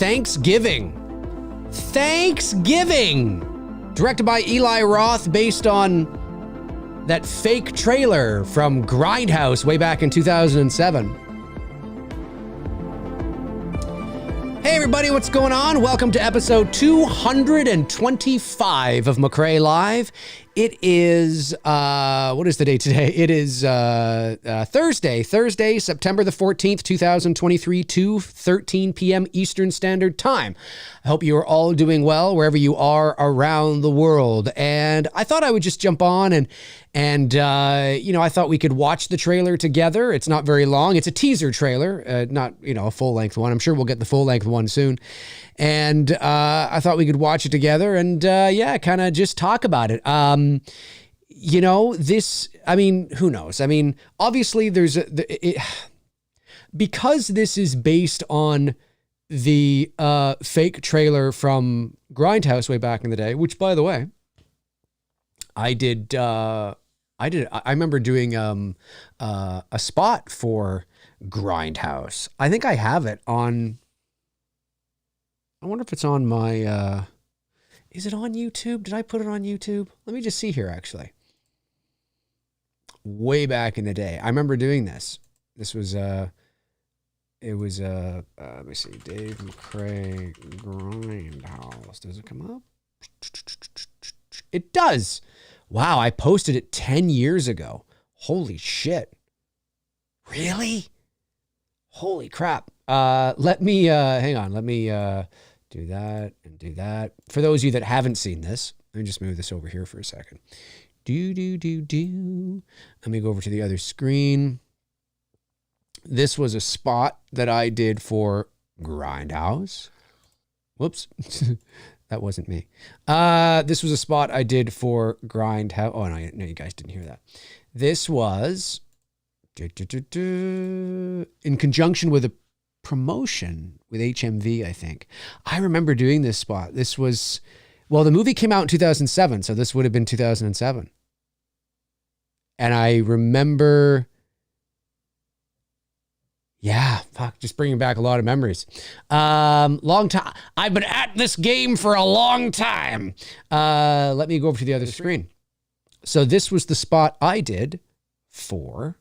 Thanksgiving. Directed by Eli Roth, based on that fake trailer from Grindhouse way back in 2007. Hey everybody, what's going on? Welcome to episode 225 of Mcrae Live. It is, what is the date today? It is Thursday, September the 14th, 2023, 2:13 p.m. Eastern Standard Time. I hope you are all doing well wherever you are around the world. And I thought I would just jump on and I thought we could watch the trailer together. It's not very long. It's a teaser trailer, not, a full-length one. I'm sure we'll get the full-length one soon. And I thought we could watch it together and, kind of just talk about it. Who knows? Obviously because this is based on the fake trailer from Grindhouse way back in the day, which, by the way, I remember doing a spot for Grindhouse. I think I have it on. I wonder if it's on my. Is it on YouTube? Did I put it on YouTube? Let me just see here. Actually, way back in the day, I remember doing this. This was let me see, Dave Mcrae Grindhouse. Does it come up? It does. Wow, I posted it 10 years ago. Holy shit. Really? Holy crap. Let me, hang on. Let me do that and do that. For those of you that haven't seen this, let me just move this over here for a second. Let me go over to the other screen. This was a spot that I did for Grindhouse. Whoops. That wasn't me. This was a spot I did for Grindhouse. Oh, no, you guys didn't hear that. This was in conjunction with a promotion with HMV, I think. I remember doing this spot. This was, the movie came out in 2007, so this would have been 2007. And I remember... just bringing back a lot of memories. Long time. I've been at this game for a long time. Let me go over to the other screen. So this was the spot I did for,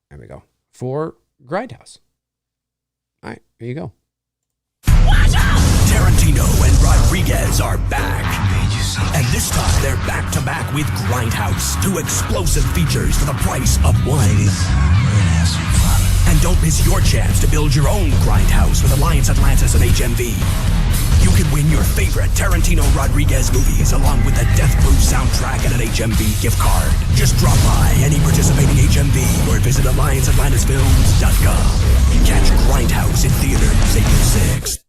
there we go, for Grindhouse. All right, here you go. Tarantino and Rodriguez are back. And this time they're back-to-back with Grindhouse. 2 explosive features for the price of one. And don't miss your chance to build your own Grindhouse with Alliance Atlantis and HMV. You can win your favorite Tarantino-Rodriguez movies along with the Death Proof soundtrack and an HMV gift card. Just drop by any participating HMV or visit AllianceAtlantisFilms.com. Catch Grindhouse in theaters April 6th.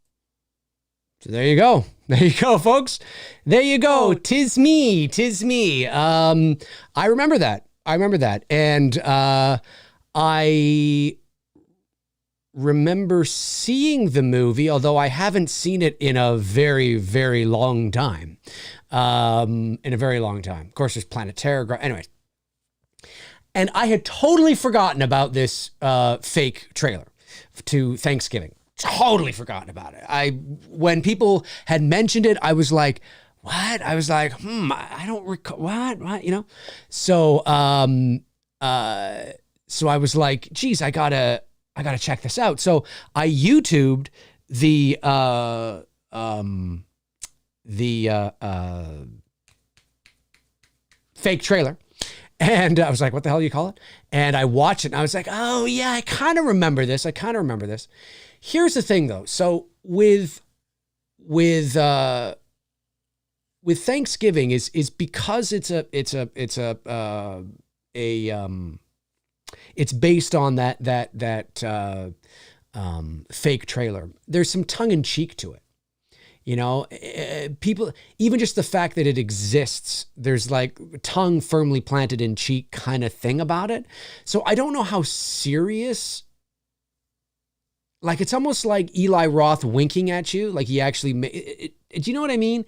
So there you go. There you go, folks. There you go. Tis me. I remember that. And I remember seeing the movie, although I haven't seen it in a very, very long time. Of course, there's Planet Terror. Anyways. And I had totally forgotten about this fake trailer to Thanksgiving. Totally forgotten about it. When people had mentioned it, I was like, what? I was like, I don't recall, what, So, so I was like, geez, I gotta check this out. So I YouTubed the fake trailer. And I was like, what the hell do you call it? And I watched it and I was like, oh yeah, I kind of remember this. Here's the thing though. So with Thanksgiving is because it's based on that fake trailer. There's some tongue in cheek to it. People, even just the fact that it exists, there's like tongue firmly planted in cheek kind of thing about it. So I don't know how serious, like it's almost like Eli Roth winking at you. Like he actually, do you know what I mean?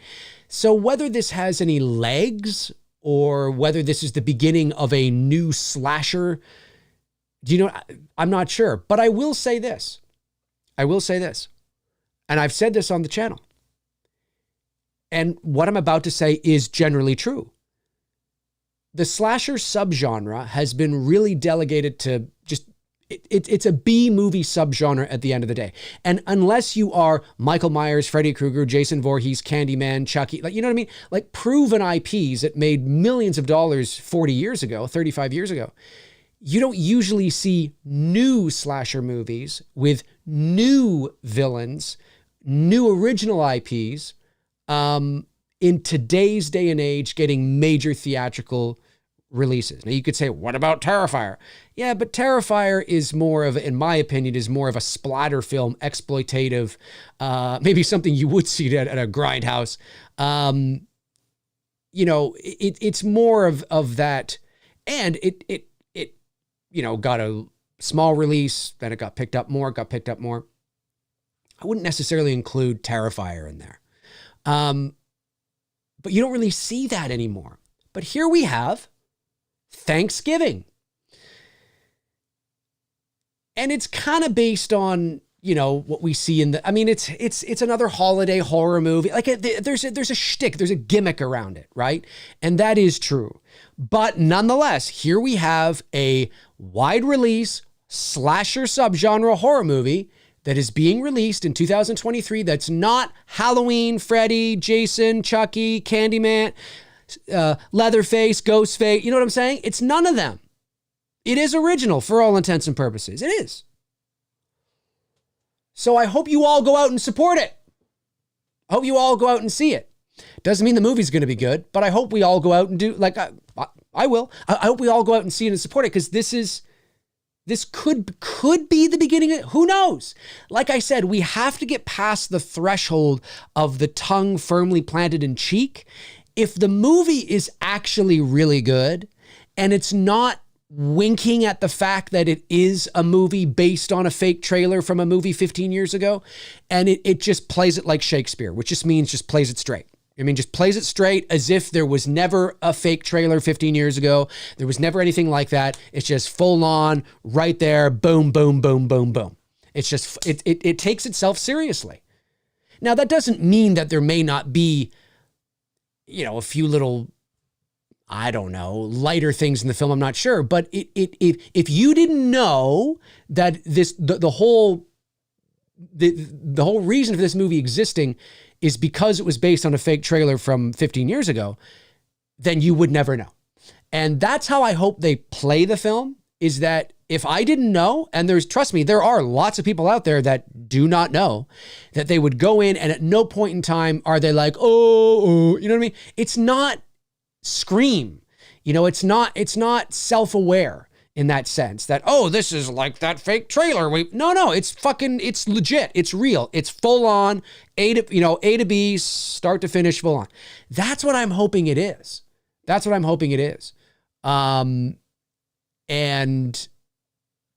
So whether this has any legs or whether this is the beginning of a new slasher, I'm not sure. But I will say this. I will say this, and I've said this on the channel, and what I'm about to say is generally true. The slasher subgenre has been really delegated to just, it's a B movie subgenre at the end of the day. And unless you are Michael Myers, Freddy Krueger, Jason Voorhees, Candyman, Chucky, like, you know what I mean? Like proven IPs that made millions of dollars 40 years ago, 35 years ago. You don't usually see new slasher movies with new villains, new original IPs, in today's day and age getting major theatrical releases. Now you could say, what about Terrifier? Yeah, but Terrifier is more of, in my opinion, is more of a splatter film, exploitative, maybe something you would see at a Grindhouse. You know, it's more of that, and it you know, got a small release, then it got picked up more. I wouldn't necessarily include Terrifier in there. But you don't really see that anymore. But here we have Thanksgiving. And it's kind of based on, you know, what we see in the, I mean, it's another holiday horror movie. Like there's a shtick, there's a gimmick around it, right? And that is true. But nonetheless, here we have a wide release slasher subgenre horror movie that is being released in 2023 that's not Halloween, Freddy, Jason, Chucky, Candyman, Leatherface, Ghostface. You know what I'm saying? It's none of them. It is original for all intents and purposes. It is. So I hope you all go out and support it. I hope you all go out and see it. Doesn't mean the movie's going to be good, but I hope we all go out and do, like, I will. I hope we all go out and see it and support it, because this could be the beginning of, who knows? Like I said, we have to get past the threshold of the tongue firmly planted in cheek. If the movie is actually really good and it's not winking at the fact that it is a movie based on a fake trailer from a movie 15 years ago, and it just plays it like Shakespeare, which just means just plays it straight. I mean, just plays it straight as if there was never a fake trailer 15 years ago. There was never anything like that. It's just full on right there. Boom, boom, boom, boom, boom. It's just, it takes itself seriously. Now, that doesn't mean that there may not be, you know, a few little, I don't know, lighter things in the film. I'm not sure. But if you didn't know that the whole reason for this movie existing is because it was based on a fake trailer from 15 years ago, then you would never know. And that's how I hope they play the film, is that if I didn't know, and trust me, there are lots of people out there that do not know, that they would go in and at no point in time are they like, oh, you know what I mean? It's not Scream. You know, it's not self-aware in that sense that, oh, this is like that fake trailer. No, it's legit. It's real. It's full on A to B, start to finish, full on. That's what I'm hoping it is. And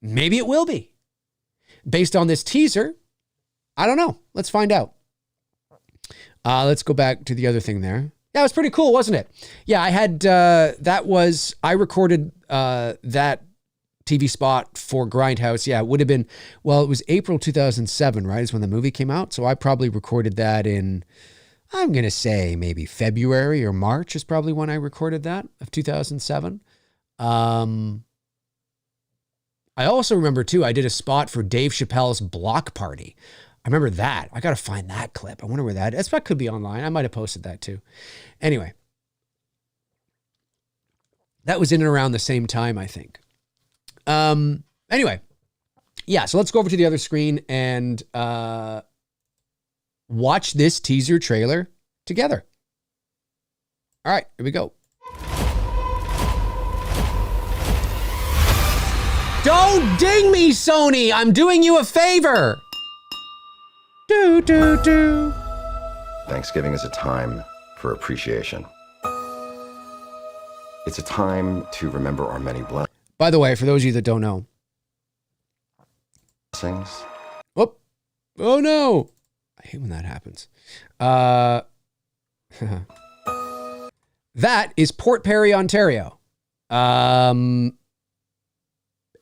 maybe it will be based on this teaser. I don't know. Let's find out. Let's go back to the other thing there. Yeah, it was pretty cool, wasn't it? Yeah, I had, I recorded that TV spot for Grindhouse. Yeah, it would have been, well, it was April 2007, right, is when the movie came out. So I probably recorded that in, I'm going to say maybe February or March is probably when I recorded that, of 2007. I also remember, too, I did a spot for Dave Chappelle's Block Party. I remember that. I got to find that clip. I wonder where that spot could be online. I might have posted that, too. Anyway, that was in and around the same time, I think. Anyway, yeah, so let's go over to the other screen and watch this teaser trailer together. All right, here we go. Don't ding me, Sony. I'm doing you a favor. Do. Thanksgiving is a time for appreciation. It's a time to remember our many blessings. By the way, for those of you that don't know. Whoop. Oh, no. I hate when that happens. That is Port Perry, Ontario.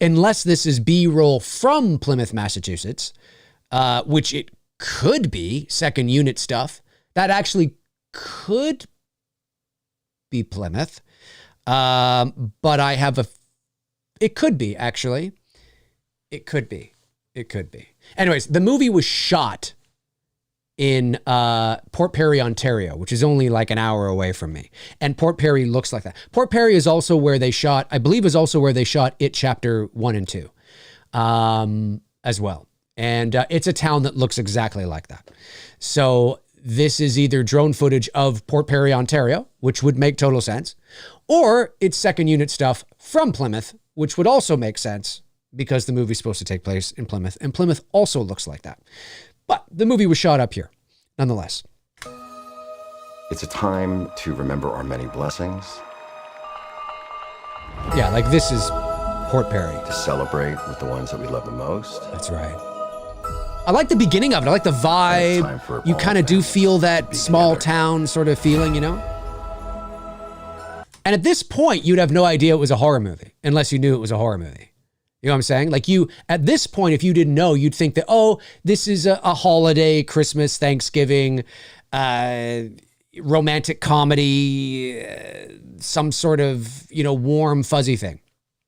Unless this is B-roll from Plymouth, Massachusetts. which it could be second unit stuff. That actually could be Plymouth. But I have it could be, actually. It could be. Anyways, the movie was shot in Port Perry, Ontario, which is only like an hour away from me. And Port Perry looks like that. Port Perry is also where they shot, I believe is also where they shot It Chapter 1 and 2 as well. And it's a town that looks exactly like that. So this is either drone footage of Port Perry, Ontario, which would make total sense, or it's second unit stuff from Plymouth, which would also make sense because the movie's supposed to take place in Plymouth, and Plymouth also looks like that. But the movie was shot up here, nonetheless. It's a time to remember our many blessings, Yeah, like this is Port Perry. to celebrate with the ones that we love the most. That's right. I like the beginning of it. I like the And it's time for vibe. You all kind of do families feel to that be small together. town sort of feeling, you know? And at this point, you'd have no idea it was a horror movie unless you knew it was a horror movie. You know what I'm saying? Like at this point, if you didn't know, you'd think that, oh, this is a holiday, Christmas, Thanksgiving, romantic comedy, some sort of, warm, fuzzy thing.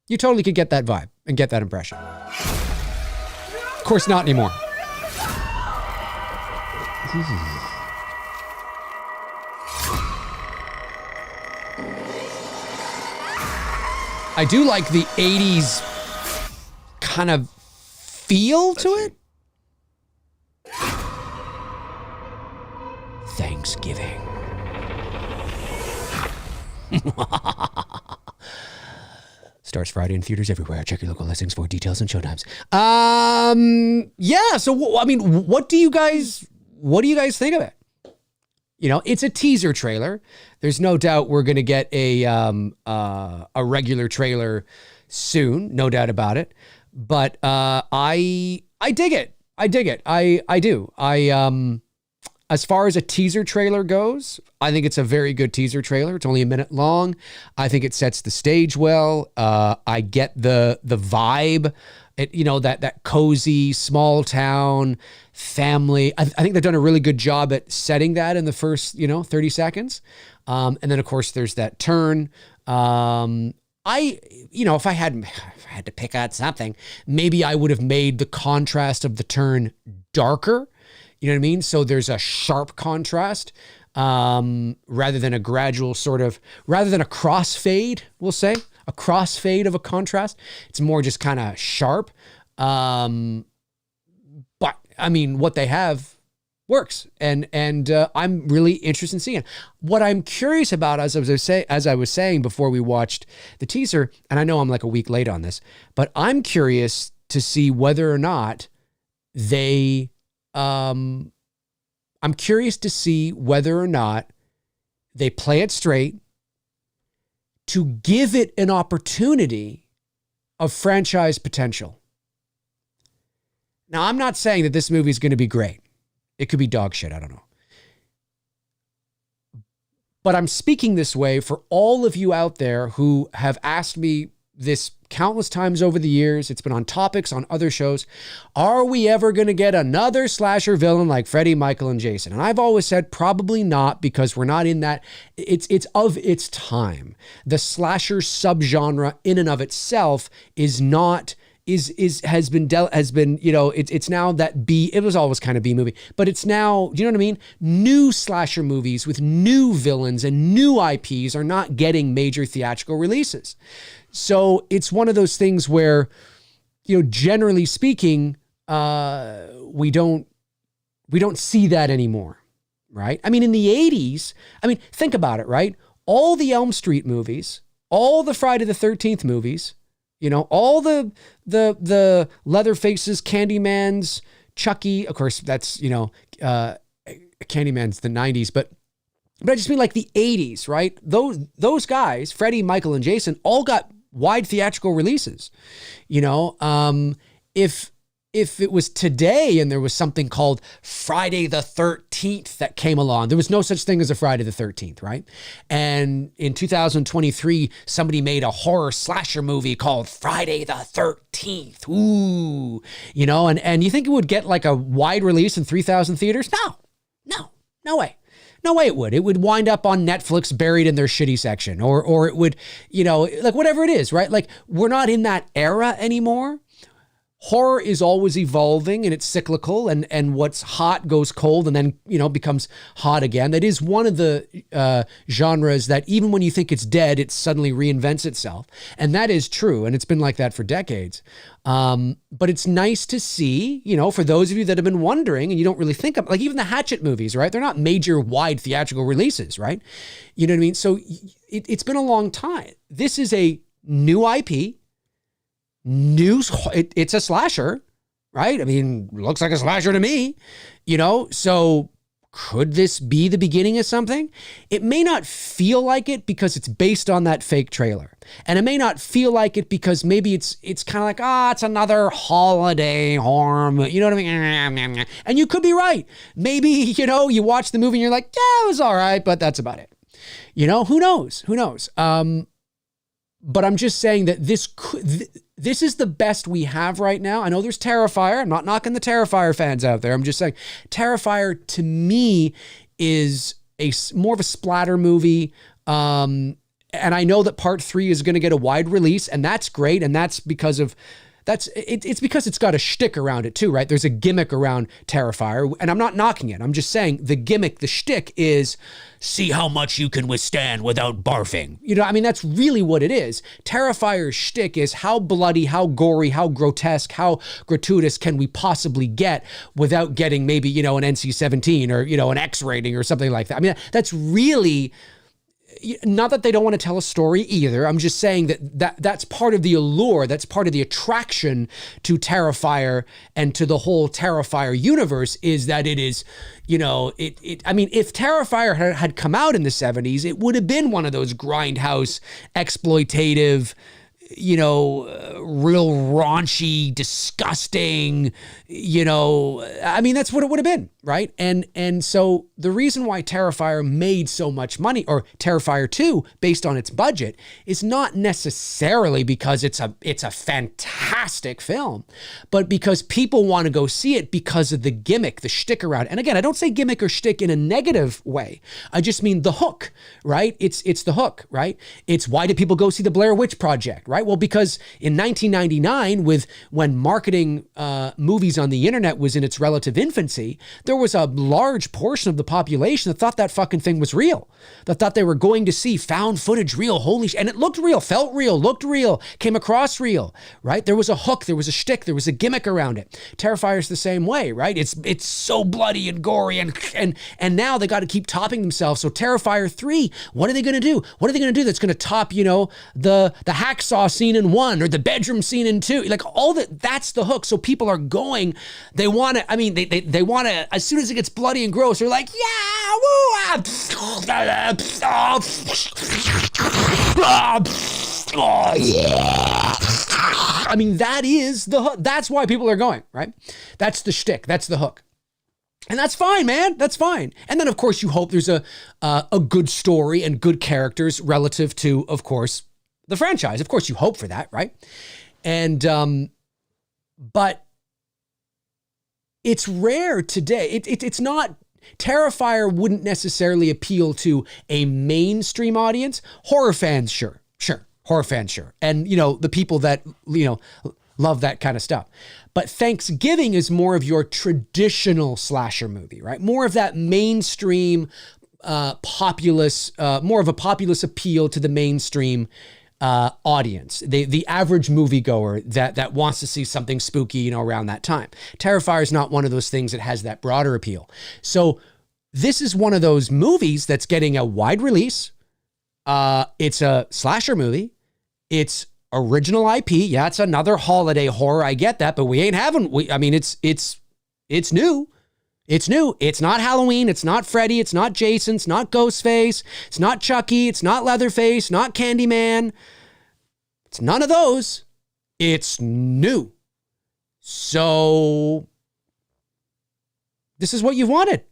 You totally could get that vibe and get that impression. Of course, not anymore. I do like the 80s kind of feel to it. Thanksgiving. Starts Friday in theaters everywhere. Check your local listings for details and showtimes. Yeah. So what do you guys think of it? It's a teaser trailer. There's no doubt we're going to get a regular trailer soon. No doubt about it. But I dig it. I do. As far as a teaser trailer goes, I think it's a very good teaser trailer. It's only a minute long. I think it sets the stage well. I get the vibe. That cozy small town family. I think they've done a really good job at setting that in the first 30 seconds. And then of course there's that turn. If I had to pick out something, maybe I would have made the contrast of the turn darker. You know what I mean? So there's a sharp contrast rather than a gradual rather than a crossfade, we'll say. A crossfade of a contrast. It's more just kind of sharp. But what they have works. And I'm really interested in seeing it. What I'm curious about, as I was saying before we watched the teaser, and I know I'm like a week late on this, but I'm curious to see whether or not they I'm curious to see whether or not they play it straight to give it an opportunity of franchise potential. Now, I'm not saying that this movie is going to be great. It could be dog shit. I don't know. But I'm speaking this way for all of you out there who have asked me this countless times over the years. It's been on topics on other shows. Are we ever going to get another slasher villain like Freddy, Michael, and Jason? And I've always said probably not, because we're not in that. It's of its time. The slasher subgenre in and of itself is not. Has been it's now that B. It was always kind of B movie, but it's now, you know what I mean? New slasher movies with new villains and new IPs are not getting major theatrical releases. So it's one of those things where, generally speaking, we don't see that anymore, right? In the 80s, think about it, right? All the Elm Street movies, all the Friday the 13th movies, all the Leatherfaces, Candymans, Chucky. Of course, that's, Candyman's the 90s, but I just mean like the 80s, right? Those guys, Freddy, Michael, and Jason, all got wide theatrical releases. If if it was today and there was something called Friday the 13th that came along. There was no such thing as a Friday the 13th, right? And in 2023, somebody made a horror slasher movie called Friday the 13th. Ooh, you know, and you think it would get like a wide release in 3,000 theaters? No way. No way it would. It would wind up on Netflix buried in their shitty section, or it would, you know, like whatever it is, right? Like we're not in that era anymore. Horror is always evolving and it's cyclical, and what's hot goes cold and then, you know, becomes hot again. That is one of the genres that even when you think it's dead, it suddenly reinvents itself. And that is true. And it's been like that for decades. But it's nice to see, you know, for those of you that have been wondering and you don't really think of, like even the Hatchet movies, right? They're not major wide theatrical releases, right? You know what I mean? So it's been a long time. This is a new IP. It's a slasher, right? I mean, looks like a slasher to me, you know? So could this be the beginning of something? It may not feel like it because it's based on that fake trailer. And it may not feel like it because maybe it's kind of like, it's another holiday horror movie. You know what I mean? And you could be right. Maybe, you know, you watch the movie and you're like, yeah, it was all right, but that's about it. You know, who knows? But I'm just saying that this is the best we have right now. I know there's Terrifier. I'm not knocking the Terrifier fans out there. I'm just saying Terrifier to me is more of a splatter movie. And I know that part 3 is going to get a wide release, and that's great. And that's because it's because it's got a shtick around it too, right? There's a gimmick around Terrifier, and I'm not knocking it. I'm just saying the gimmick, the shtick is see how much you can withstand without barfing. You know, I mean, that's really what it is. Terrifier's shtick is how bloody, how gory, how grotesque, how gratuitous can we possibly get without getting maybe, you know, an NC-17 or, you know, an X rating or something like that. I mean, that's really... Not that they don't want to tell a story either. I'm just saying that's part of the allure. That's part of the attraction to Terrifier and to the whole Terrifier universe is that it is, you know, I mean, if Terrifier had come out in the 70s, it would have been one of those grindhouse exploitative, you know, real raunchy, disgusting, you know, I mean, that's what it would have been, right? And so the reason why Terrifier made so much money, or Terrifier 2, based on its budget, is not necessarily because it's a fantastic film, but because people want to go see it because of the gimmick, the shtick around it. And again, I don't say gimmick or shtick in a negative way. I just mean the hook, right? It's the hook, right? It's why do people go see the Blair Witch Project, right? Well, because in 1999, when marketing movies on the internet was in its relative infancy, there was a large portion of the population that thought that fucking thing was real, that thought they were going to see found footage real, holy shit, and it looked real, felt real, looked real, came across real, right? There was a hook, there was a shtick, there was a gimmick around it. Terrifier's the same way, right? It's so bloody and gory, and now they got to keep topping themselves. So Terrifier 3, what are they going to do? What are they going to do that's going to top, you know, the hacksaw scene in 1 or the bedroom scene in 2? Like all that's the hook. So people are going, they want to, I mean, they want to, as soon as it gets bloody and gross, they're like, yeah, woo, oh, yeah. I mean, that is the hook. That's why people are going, right? That's the shtick. That's the hook. And that's fine, man. That's fine. And then, of course, you hope there's a good story and good characters relative to, of course, the franchise. Of course, you hope for that, right? And, but it's rare today. It's not, Terrifier wouldn't necessarily appeal to a mainstream audience. Horror fans, sure. Horror fans, sure. And, you know, the people that, you know, love that kind of stuff. But Thanksgiving is more of your traditional slasher movie, right? More of that mainstream, populace, more of a populace appeal to the mainstream audience, the average moviegoer that wants to see something spooky, you know, around that time. Terrifier is not one of those things that has that broader appeal. So this is one of those movies that's getting a wide release. It's a slasher movie. It's original IP. Yeah, it's another holiday horror. I get that, but we ain't having. I mean, it's new. It's new. It's not Halloween. It's not Freddy. It's not Jason. It's not Ghostface. It's not Chucky. It's not Leatherface. Not Candyman. It's none of those. It's new. So this is what you've wanted.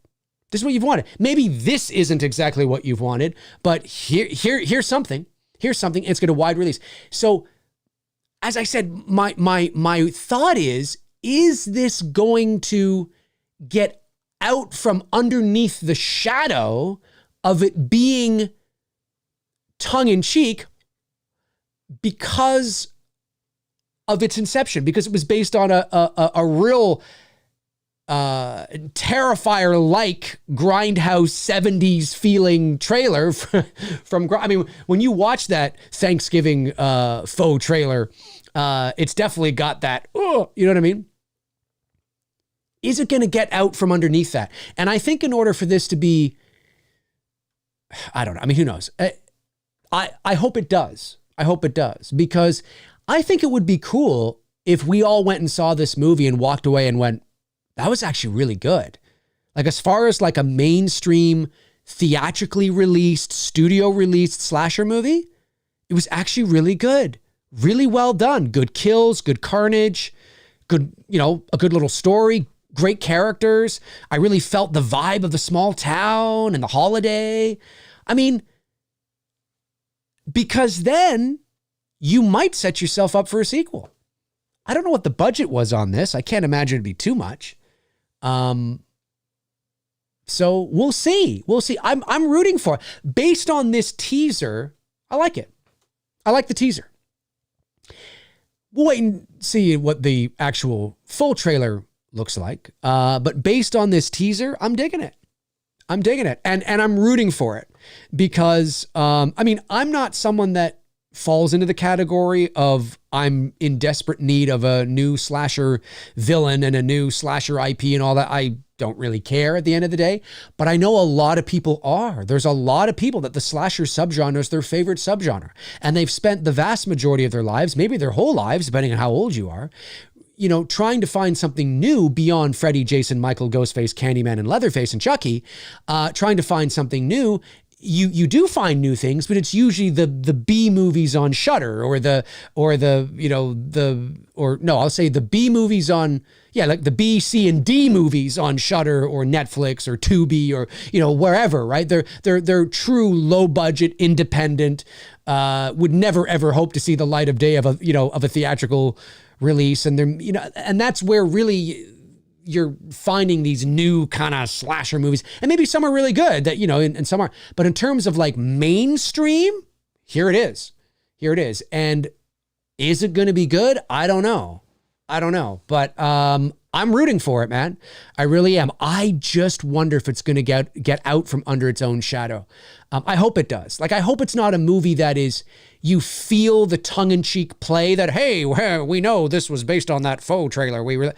This is what you've wanted. Maybe this isn't exactly what you've wanted, but here's something. Here's something. It's going to wide release. So as I said, my thought is this going to get out from underneath the shadow of it being tongue-in-cheek because of its inception, because it was based on a real Terrifier-like Grindhouse 70s feeling trailer from I mean, when you watch that Thanksgiving faux trailer, it's definitely got that, oh, you know what I mean? Is it going to get out from underneath that? And I think in order for this to be, I don't know. I mean, who knows? I hope it does. I hope it does, because I think it would be cool if we all went and saw this movie and walked away and went, that was actually really good. Like, as far as like a mainstream, theatrically released, studio released slasher movie, it was actually really good. Really well done. Good kills, good carnage, good, you know, a good little story, great characters. I really felt the vibe of the small town and the holiday. I mean, because then you might set yourself up for a sequel. I don't know what the budget was on this. I can't imagine it'd be too much. So we'll see. We'll see. I'm rooting for it. Based on this teaser, I like it. I like the teaser. We'll wait and see what the actual full trailer looks like. But based on this teaser, I'm digging it. I'm digging it. And I'm rooting for it because, I mean, I'm not someone that falls into the category of I'm in desperate need of a new slasher villain and a new slasher IP and all that. I don't really care at the end of the day, but I know a lot of people are. There's a lot of people that the slasher subgenre is their favorite subgenre, and they've spent the vast majority of their lives, maybe their whole lives, depending on how old you are, you know, trying to find something new beyond Freddy, Jason, Michael, Ghostface, Candyman, and Leatherface, and Chucky, trying to find something new. You do find new things, but it's usually the B movies on Shudder or the B movies on, like the B, C, and D movies on Shudder or Netflix or Tubi or, you know, wherever, right? They're true low budget, independent, would never ever hope to see the light of day of a theatrical release. And they're, you know, and that's where really you're finding these new kind of slasher movies, and maybe some are really good that, you know, and some are, but in terms of like mainstream, here it is. And is it going to be good? I don't know, but, I'm rooting for it, man. I really am. I just wonder if it's going to get out from under its own shadow. I hope it does. Like, I hope it's not a movie that is, you feel the tongue-in-cheek play that, hey, we know this was based on that faux trailer.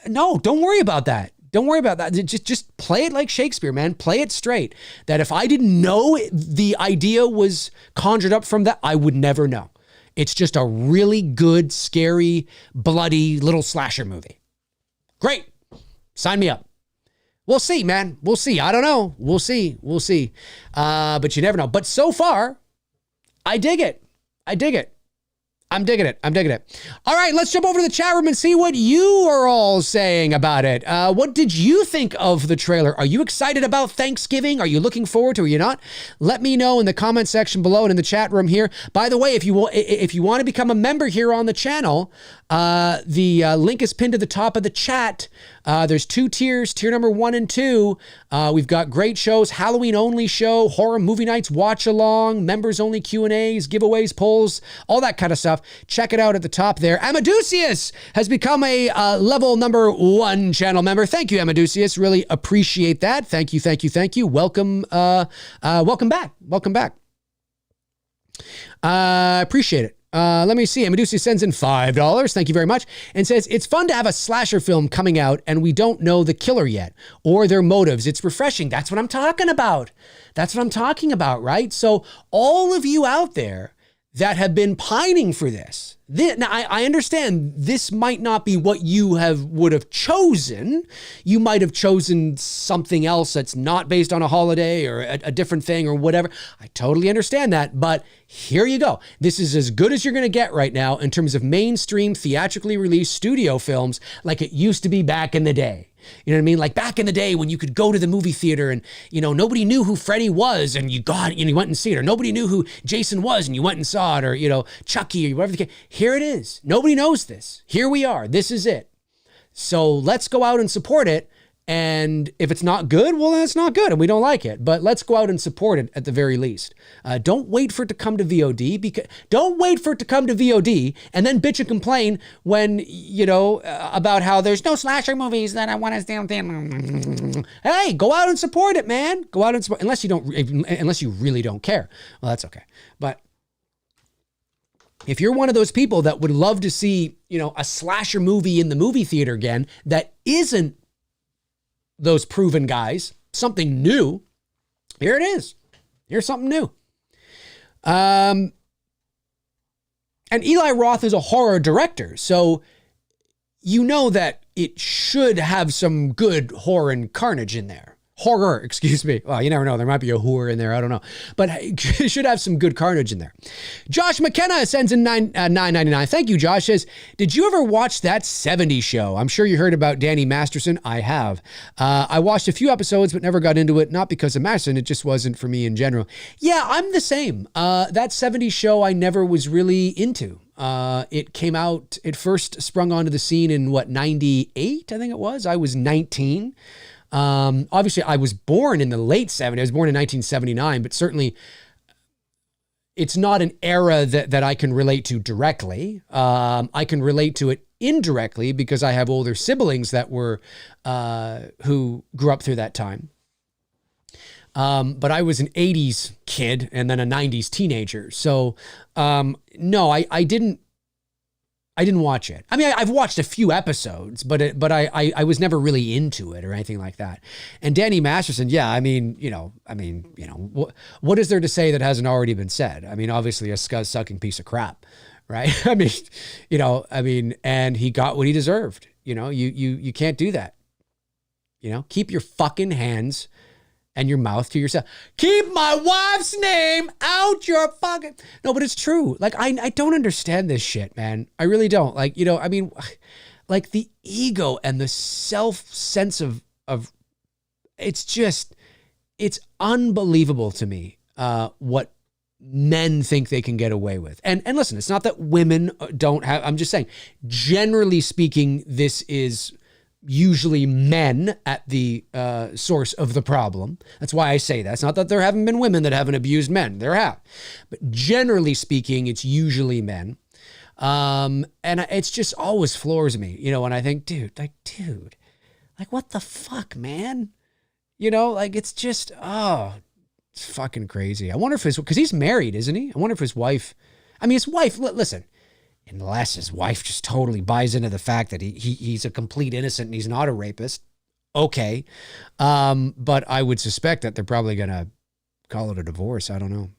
No, don't worry about that. Don't worry about that. Just play it like Shakespeare, man. Play it straight. That if I didn't know the idea was conjured up from that, I would never know. It's just a really good, scary, bloody little slasher movie. Great. Sign me up. We'll see, man. We'll see. I don't know. We'll see. But you never know. But so far, I dig it. I'm digging it. All right, let's jump over to the chat room and see what you are all saying about it. What did you think of the trailer? Are you excited about Thanksgiving? Are you looking forward to it? Are you not? Let me know in the comment section below and in the chat room here. By the way, if you want to become a member here on the channel, the link is pinned to the top of the chat. There's 2 tiers, tier number 1 and 2. We've got great shows, Halloween only show, horror movie nights, watch along, members only Q&As, giveaways, polls, all that kind of stuff. Check it out at the top there. Amadusius has become a level number 1 channel member. Thank you, Amadusius. Really appreciate that. Thank you. Welcome back. Appreciate it. Let me see. Amadusi sends in $5. Thank you very much. And says, it's fun to have a slasher film coming out and we don't know the killer yet or their motives. It's refreshing. That's what I'm talking about. Right? So all of you out there that have been pining for this. Now, I understand this might not be what you would have chosen. You might have chosen something else that's not based on a holiday or a different thing or whatever. I totally understand that, but here you go. This is as good as you're going to get right now in terms of mainstream theatrically released studio films like it used to be back in the day. You know what I mean? Like back in the day when you could go to the movie theater and, nobody knew who Freddy was and you went and see it, or nobody knew who Jason was and you went and saw it, or, Chucky or whatever the case. Here it is. Nobody knows this. Here we are. This is it. So let's go out and support it. And if it's not good, well, then it's not good and we don't like it. But let's go out and support it at the very least. Don't wait for it to come to VOD. Don't wait for it to come to VOD and then bitch and complain when, about how there's no slasher movies that I want to stand there. Hey, go out and support it, man. Go out and support, unless you really don't care. Well, that's okay. But if you're one of those people that would love to see, a slasher movie in the movie theater again that isn't those proven guys, something new, here it is. Here's something new. And Eli Roth is a horror director, so you know that it should have some good horror and carnage in there. Horror, excuse me. Well, you never know. There might be a whore in there. I don't know. But it should have some good carnage in there. Josh McKenna sends in $9.99. Thank you, Josh. Says, did you ever watch That 70s Show? I'm sure you heard about Danny Masterson. I have. I watched a few episodes, but never got into it. Not because of Masterson. It just wasn't for me in general. Yeah, I'm the same. That 70s Show I never was really into. It came out, it first sprung onto the scene in 98, I think it was. I was 19. Obviously I was born in the late 70s. I was born in 1979, but certainly it's not an era that I can relate to directly. I can relate to it indirectly because I have older siblings that were, who grew up through that time. But I was an 80s kid and then a 90s teenager. So, no, I didn't watch it. I mean, I've watched a few episodes, but I was never really into it or anything like that. And Danny Masterson, yeah, what is there to say that hasn't already been said? I mean, obviously a scuzz-sucking piece of crap, right? And he got what he deserved. You can't do that. Keep your fucking hands and your mouth to yourself. Keep my wife's name out your fucking... No, but it's true. Like, I don't understand this shit, man. I really don't. Like, like the ego and the sense of it's unbelievable to me, what men think they can get away with. And listen, it's not that women don't have, I'm just saying, generally speaking, this is usually men at the source of the problem. That's why I say that. It's not that there haven't been women that haven't abused men. There have. But generally speaking, it's usually men. And it's just always floors me, and I think, dude, what the fuck, man? It's just, it's fucking crazy. I wonder if because he's married, isn't he? I wonder if his wife, listen, unless his wife just totally buys into the fact that he's a complete innocent and he's not a rapist. Okay. But I would suspect that they're probably going to call it a divorce. I don't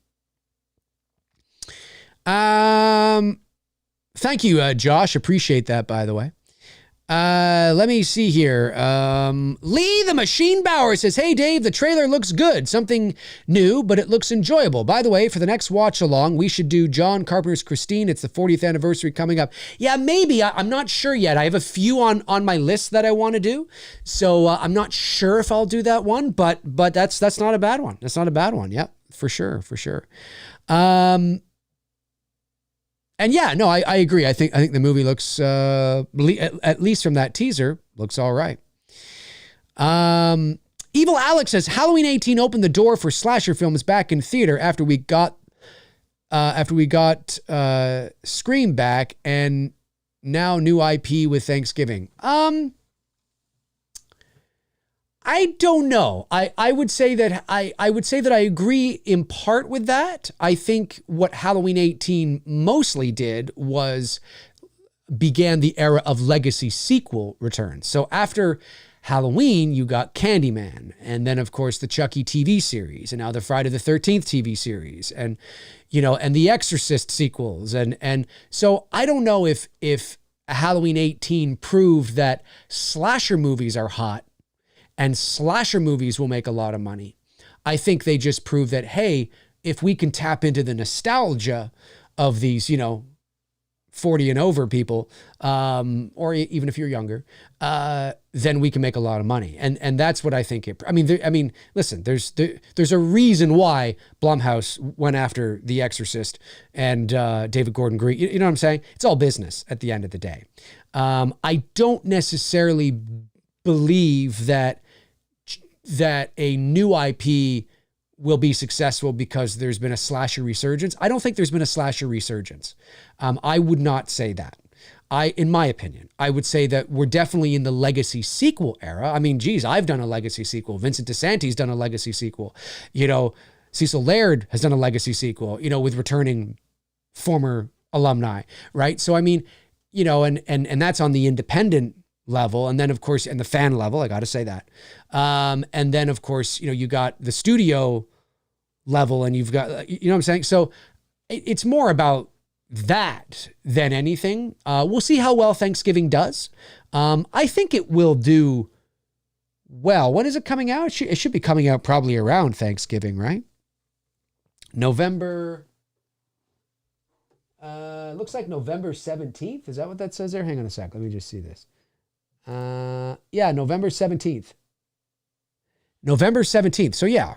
know. Thank you, Josh. Appreciate that, by the way. Let me see here. Lee the Machine Bauer says, hey Dave, the trailer looks good. Something new, but it looks enjoyable. By the way, for the next watch along, we should do John Carpenter's Christine. It's the 40th anniversary coming up. Yeah, maybe. I'm not sure yet. I have a few on my list that I want to do. So I'm not sure if I'll do that one, but that's not a bad one. That's not a bad one. Yep, for sure. And yeah, no, I agree. I think the movie looks, at least from that teaser, looks all right. Evil Alex says, Halloween 18 opened the door for slasher films back in theater after we got Scream back, and now new IP with Thanksgiving. I don't know. I would say that I agree in part with that. I think what Halloween 18 mostly did was began the era of legacy sequel returns. So after Halloween, you got Candyman, and then of course the Chucky TV series, and now the Friday the 13th TV series, and and the Exorcist sequels, and so I don't know if Halloween 18 proved that slasher movies are hot and slasher movies will make a lot of money. I think they just proved that, hey, if we can tap into the nostalgia of these, 40 and over people, or even if you're younger, then we can make a lot of money. And that's what I think listen, there's a reason why Blumhouse went after The Exorcist and David Gordon Green. You know what I'm saying? It's all business at the end of the day. I don't necessarily believe that a new IP will be successful because there's been a slasher resurgence. I don't think there's been a slasher resurgence. I would not say that. In my opinion, I would say that we're definitely in the legacy sequel era. I mean, geez, I've done a legacy sequel. Vincent DeSanti's done a legacy sequel. Cecil Laird has done a legacy sequel, with returning former alumni, right? So, I mean, and that's on the independent level. And then of course, and the fan level, I got to say that. And then of course, you got the studio level and you've got, what I'm saying? So it's more about that than anything. We'll see how well Thanksgiving does. I think it will do well. When is it coming out? It should be coming out probably around Thanksgiving, right? November. Looks like November 17th. Is that what that says there? Hang on a sec. Let me just see this. November 17th. November 17th. So yeah,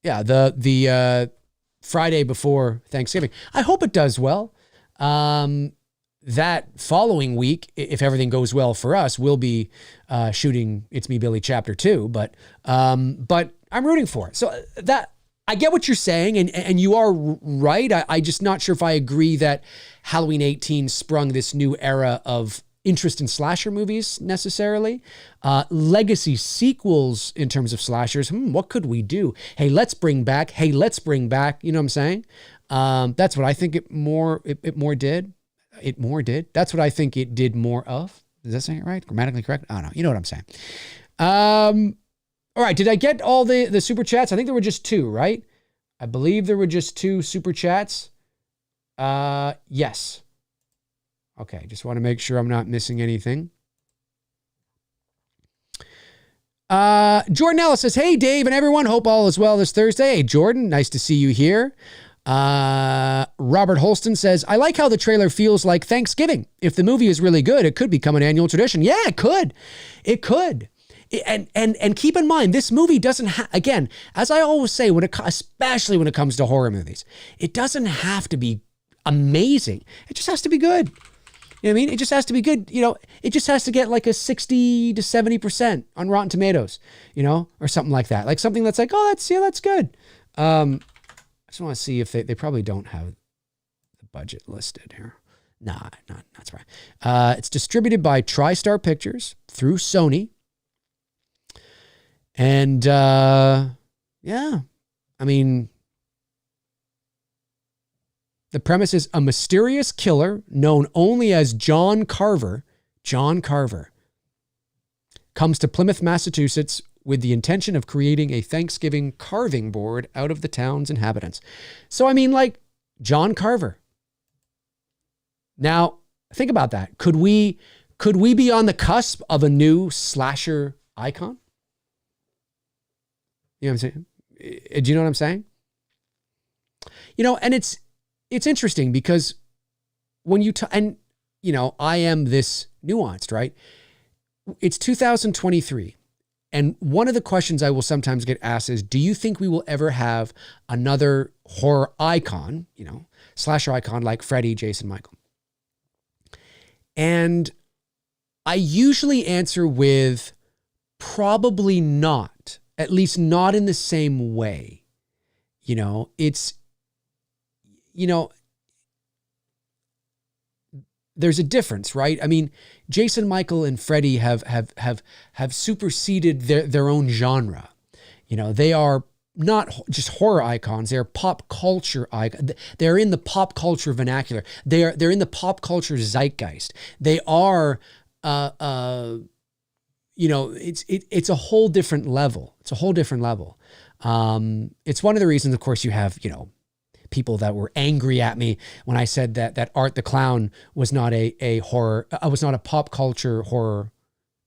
the Friday before Thanksgiving. I hope it does well. That following week, if everything goes well for us, we'll be shooting It's Me, Billy Chapter 2. But I'm rooting for it. So that I get what you're saying, and you are right. I just not sure if I agree that Halloween 18 sprung this new era of interest in slasher movies necessarily. Legacy sequels in terms of slashers. What could we do? Hey, let's bring back. You know what I'm saying? That's what I think it more did. That's what I think it did more of. Is that saying it right? Grammatically correct? I don't know. You know what I'm saying. All right. Did I get all the super chats? I think there were just 2, right? I believe there were just 2 super chats. Yes. Okay, just want to make sure I'm not missing anything. Jordan Ellis says, hey, Dave and everyone, hope all is well this Thursday. Hey, Jordan, nice to see you here. Robert Holston says, I like how the trailer feels like Thanksgiving. If the movie is really good, it could become an annual tradition. Yeah, it could. It could. And keep in mind, this movie doesn't again, as I always say, especially when it comes to horror movies, it doesn't have to be amazing. It just has to be good. You know what I mean? It just has to be good. It just has to get like a 60 to 70% on Rotten Tomatoes, or something like that. Like something that's like, oh, that's good. I just want to see if they probably don't have the budget listed here. Nah, that's right. It's distributed by TriStar Pictures through Sony. And, the premise is a mysterious killer known only as John Carver, comes to Plymouth, Massachusetts with the intention of creating a Thanksgiving carving board out of the town's inhabitants. So, John Carver. Now, think about that. Could we be on the cusp of a new slasher icon? You know what I'm saying? Do you know what I'm saying? And it's interesting because when I am this nuanced, right? It's 2023. And one of the questions I will sometimes get asked is, do you think we will ever have another horror icon, slasher icon like Freddy, Jason, Michael? And I usually answer with probably not, at least not in the same way. There's a difference, right? Jason, Michael, and Freddy have superseded their own genre. They are not just horror icons; they're pop culture icons. They're in the pop culture vernacular. They're in the pop culture zeitgeist. They are, it's a whole different level. It's a whole different level. It's one of the reasons, of course, you have, people that were angry at me when I said that Art the Clown was not a horror, was not a pop culture horror,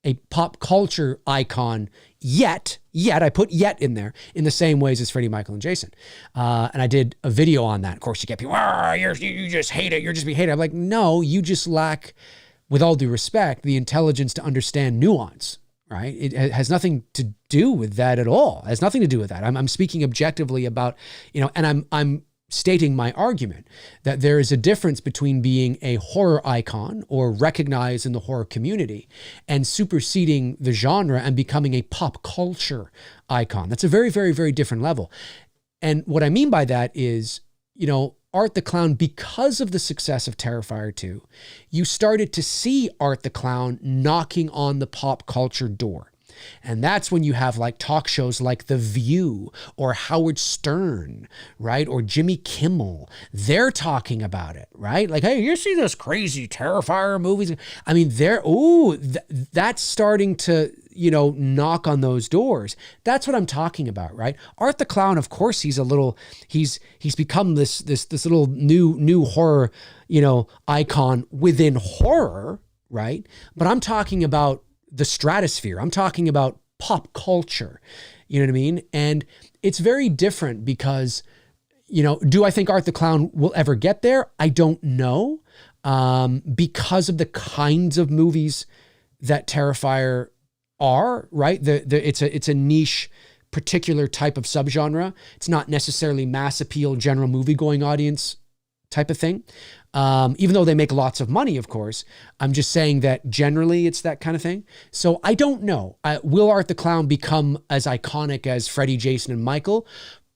a pop culture icon yet I put yet in there in the same ways as Freddy, Michael, and Jason. And I did a video on that. Of course, you get people, you just hate it. You're just being hated. I'm like, no, you just lack, with all due respect, the intelligence to understand nuance, right? It has nothing to do with that at all. It has nothing to do with that. I'm speaking objectively about, and I'm stating my argument that there is a difference between being a horror icon or recognized in the horror community and superseding the genre and becoming a pop culture icon. That's a very, very, very different level. And what I mean by that is, Art the Clown, because of the success of Terrifier 2, you started to see Art the Clown knocking on the pop culture door. And that's when you have like talk shows like The View or Howard Stern, right? Or Jimmy Kimmel. They're talking about it, right? Like, hey, you see those crazy Terrifier movies? I mean, that's starting to, knock on those doors. That's what I'm talking about, right? Art the Clown, of course, he's become this little new horror, icon within horror, right? But I'm talking about the stratosphere. I'm talking about pop culture. You know what I mean? And it's very different because, do I think Art the Clown will ever get there? I don't know. Because of the kinds of movies that Terrifier are, right? It's a niche, particular type of subgenre. It's not necessarily mass appeal, general movie going audience type of thing. Even though they make lots of money, of course, I'm just saying that generally it's that kind of thing. So I don't know. Will Art the Clown become as iconic as Freddy, Jason, and Michael?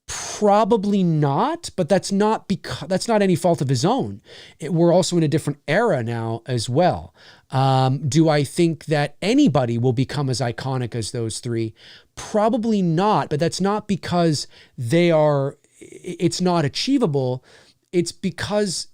Probably not, but that's not any fault of his own. We're also in a different era now as well. Do I think that anybody will become as iconic as those three? Probably not, but that's not because it's not achievable. It's because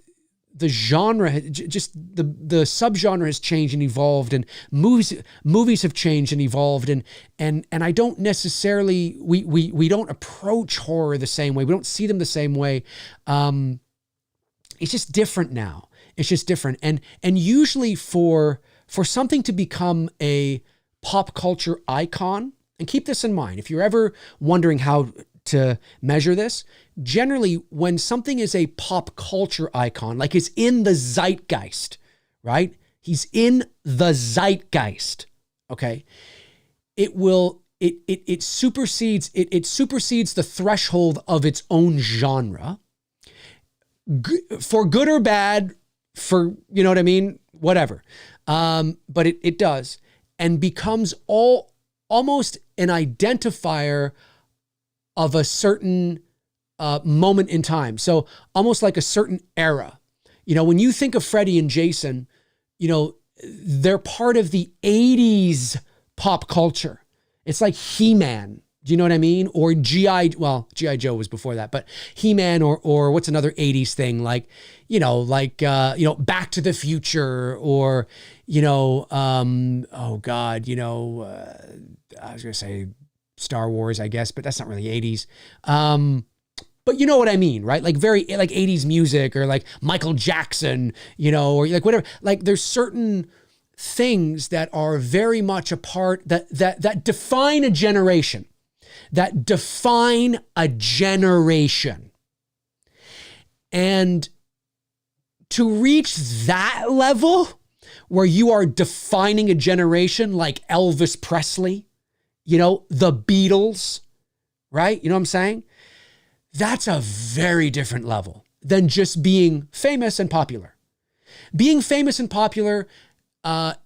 the genre, just the subgenre has changed and evolved, and movies have changed and evolved, and I don't necessarily, we don't approach horror the same way. We don't see them the same way. It's just different now. It's just different. And usually for something to become a pop culture icon, and keep this in mind, if you're ever wondering how to measure this, generally when something is a pop culture icon, like it's in the zeitgeist, right? He's in the zeitgeist. Okay. It supersedes the threshold of its own genre, for good or bad, for, you know what I mean? Whatever. But it does, and becomes almost an identifier of a certain moment in time. So almost like a certain era. When you think of Freddy and Jason, they're part of the 80s pop culture. It's like He-Man. Do you know what I mean? Or G.I. Joe was before that, but He-Man or what's another 80s thing? Like Back to the Future, or, oh God, I was going to say Star Wars, I guess, but that's not really 80s. But you know what I mean, right? Like very like 80s music, or like Michael Jackson, or like whatever. Like there's certain things that are very much a part that define a generation. That define a generation. And to reach that level where you are defining a generation like Elvis Presley, the Beatles, right? You know what I'm saying? That's a very different level than just being famous and popular. Being famous and popular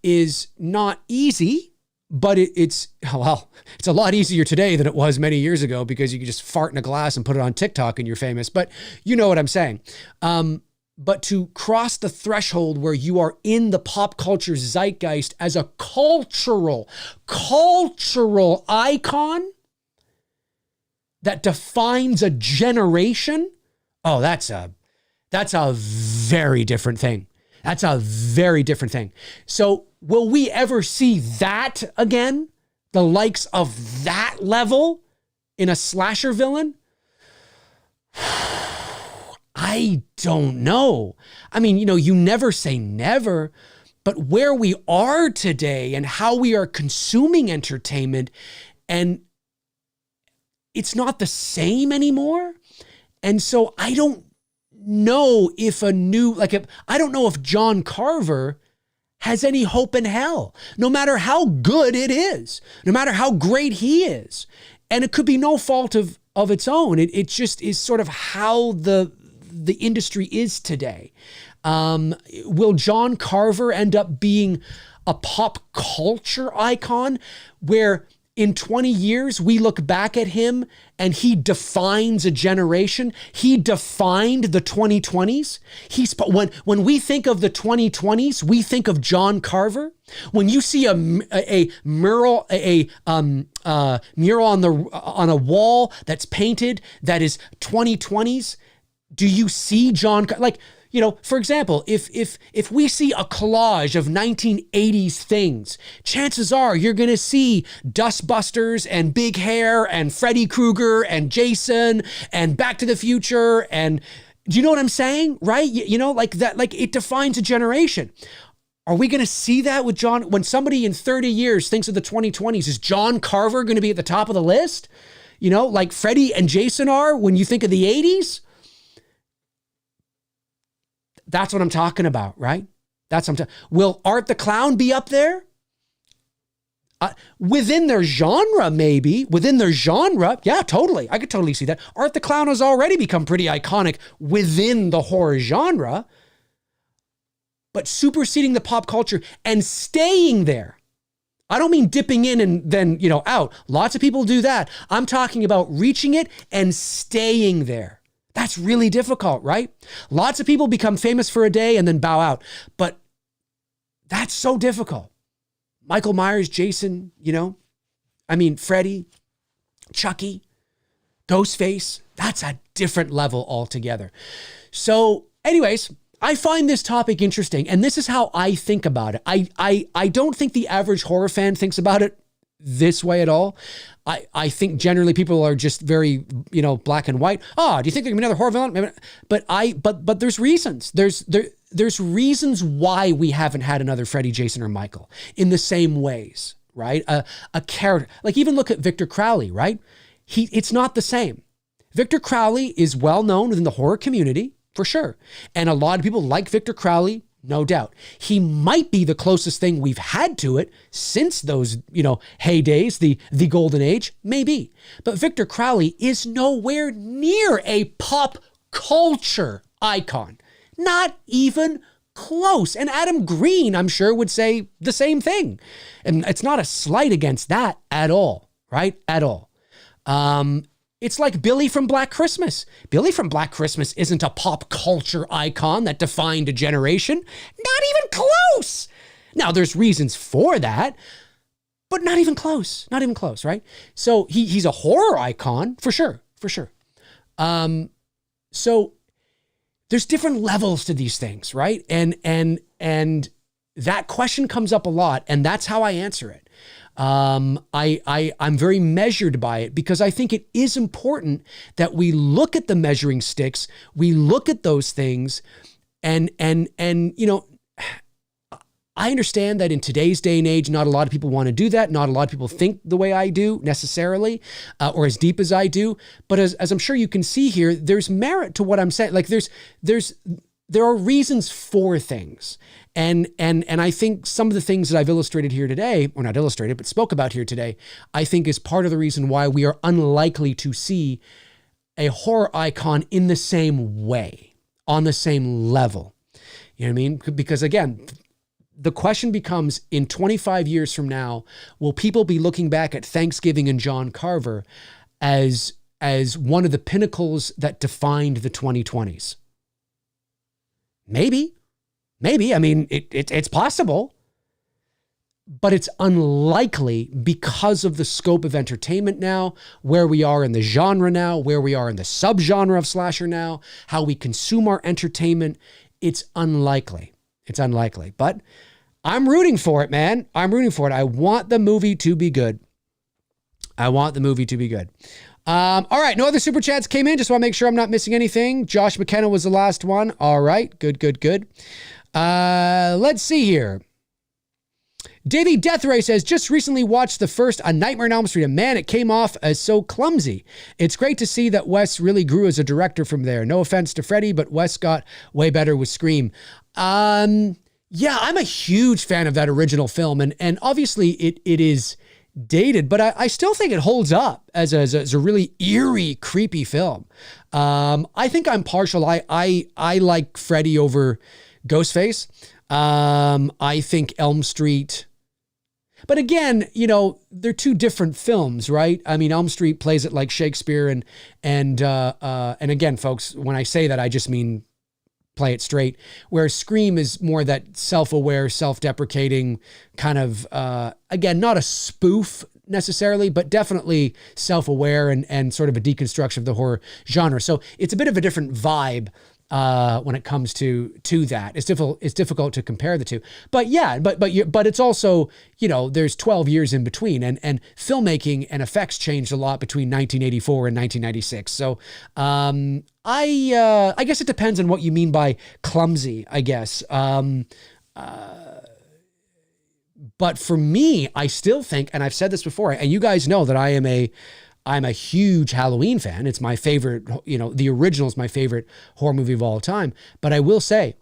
is not easy, but it's a lot easier today than it was many years ago, because you can just fart in a glass and put it on TikTok and you're famous. But you know what I'm saying. But to cross the threshold where you are in the pop culture zeitgeist as a cultural icon that defines a generation, that's a very different thing. That's a very different thing. So will we ever see that again? The likes of that level in a slasher villain? I don't know. I mean, you never say never, but where we are today and how we are consuming entertainment, and it's not the same anymore. And so I don't know if I don't know if John Carver has any hope in hell, no matter how good it is, no matter how great he is. And it could be no fault of its own. It just is sort of how the industry is today. Will John Carver end up being a pop culture icon where in 20 years, we look back at him and he defines a generation? He defined the 2020s. When we think of the 2020s, we think of John Carver. When you see a mural, mural on a wall that's painted that is 2020s, do you see John? For example, if we see a collage of 1980s things, chances are you're going to see Dustbusters and Big Hair and Freddy Krueger and Jason and Back to the Future. And do you know what I'm saying? Right? It defines a generation. Are we going to see that with John? When somebody in 30 years thinks of the 2020s, is John Carver going to be at the top of the list? Like Freddy and Jason are when you think of the 80s? That's what I'm talking about, right? Will Art the Clown be up there? Within their genre, maybe. Within their genre, yeah, totally. I could totally see that. Art the Clown has already become pretty iconic within the horror genre. But superseding the pop culture and staying there. I don't mean dipping in and then, out. Lots of people do that. I'm talking about reaching it and staying there. That's really difficult, right? Lots of people become famous for a day and then bow out. But that's so difficult. Michael Myers, Jason, Freddy, Chucky, Ghostface, that's a different level altogether. So anyways, I find this topic interesting, and this is how I think about it. I don't think the average horror fan thinks about it this way at all. I think generally people are just very, black and white. Oh, do you think there can be another horror villain? But there's reasons. There's reasons why we haven't had another Freddy, Jason, or Michael in the same ways, right? A character, like even look at Victor Crowley, right? It's not the same. Victor Crowley is well known within the horror community, for sure. And a lot of people like Victor Crowley, no doubt. He might be the closest thing we've had to it since those, heydays, the golden age, maybe. But Victor Crowley is nowhere near a pop culture icon. Not even close. And Adam Green, I'm sure, would say the same thing. And it's not a slight against that at all, right? At all. It's like Billy from Black Christmas. Billy from Black Christmas isn't a pop culture icon that defined a generation. Not even close. Now, there's reasons for that, but not even close. Not even close, right? So he's a horror icon, for sure. So there's different levels to these things, right? And that question comes up a lot, and that's how I answer it. I'm very measured by it because I think it is important that we look at the measuring sticks, we look at those things, and I understand that in today's day and age, not a lot of people want to do that. Not a lot of people think the way I do necessarily, or as deep as I do. But as I'm sure you can see here, there's merit to what I'm saying. Like there are reasons for things. And I think some of the things that I've illustrated here today, or not illustrated, but spoke about here today, I think is part of the reason why we are unlikely to see a horror icon in the same way, on the same level. You know what I mean? Because again, the question becomes, in 25 years from now, will people be looking back at Thanksgiving and John Carver as one of the pinnacles that defined the 2020s? Maybe. I mean, it's possible, but it's unlikely because of the scope of entertainment now, where we are in the genre now, where we are in the subgenre of slasher now, how we consume our entertainment. It's unlikely. It's unlikely, but I'm rooting for it, man. I'm rooting for it. I want the movie to be good. All right. No other super chats came in. Just want to make sure I'm not missing anything. Josh McKenna was the last one. All right. Good. Let's see here. Davey Deathray says, just recently watched the first A Nightmare on Elm Street, and man, it came off as so clumsy. It's great to see that Wes really grew as a director from there. No offense to Freddy, but Wes got way better with Scream. Yeah, I'm a huge fan of that original film, and obviously it is dated, but I still think it holds up as a really eerie, creepy film. I think I'm partial. I like Freddy over Ghostface. I think Elm Street. But again, you know, they're two different films, right? I mean, Elm Street plays it like Shakespeare, and again, folks, when I say that, I just mean play it straight. Whereas Scream is more that self-aware, self-deprecating kind of, again, not a spoof necessarily, but definitely self-aware and sort of a deconstruction of the horror genre. So it's a bit of a different vibe when it comes to that. It's difficult to compare the two. But yeah, but it's also, you know, there's 12 years in between, and filmmaking and effects changed a lot between 1984 and 1996. So I guess it depends on what you mean by clumsy, I guess. But for me, I still think, and I've said this before, and you guys know that I'm a huge Halloween fan. It's my favorite, you know, the original is my favorite horror movie of all time. But I will say,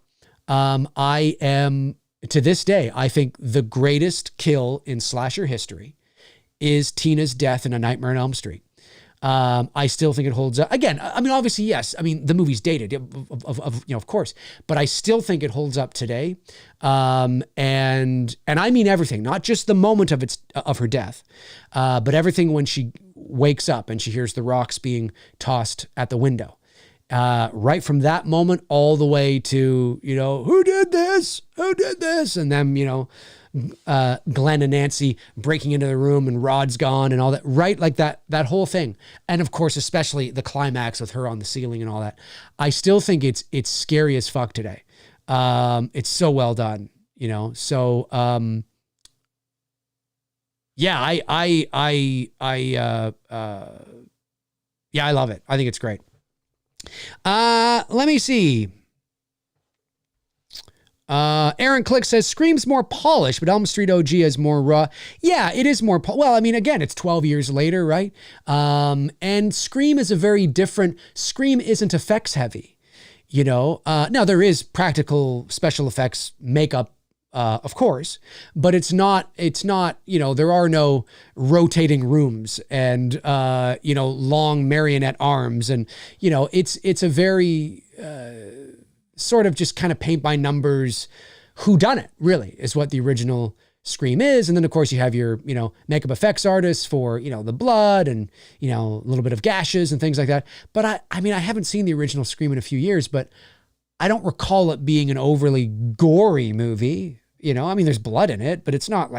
I am, to this day, I think the greatest kill in slasher history is Tina's death in A Nightmare on Elm Street. I still think it holds up. Again, I mean, obviously, yes. I mean, the movie's dated, of course, but I still think it holds up today. And I mean everything, not just the moment of her death, but everything when she wakes up and she hears the rocks being tossed at the window. Right from that moment all the way to, you know, who did this? And then, you know, Glenn and Nancy breaking into the room and Rod's gone and all that, right? Like that whole thing. And of course, especially the climax with her on the ceiling and all that. I still think it's scary as fuck today. It's so well done, you know? So, yeah, I love it. I think it's great. Let me see. Aaron Click says Scream's more polished, but Elm Street OG is more raw. Yeah, it is more. Well, I mean, again, it's 12 years later, right? And Scream is a very different. Scream isn't effects heavy, you know. Now there is practical special effects makeup, of course, but it's not. You know, there are no rotating rooms and you know, long marionette arms, and you know, it's a very sort of just kind of paint by numbers whodunit, really, is what the original Scream is. And then of course you have your, you know, makeup effects artists for, you know, the blood and, you know, a little bit of gashes and things like that. But I mean, I haven't seen the original Scream in a few years, but I don't recall it being an overly gory movie. You know, I mean, there's blood in it, but it's not.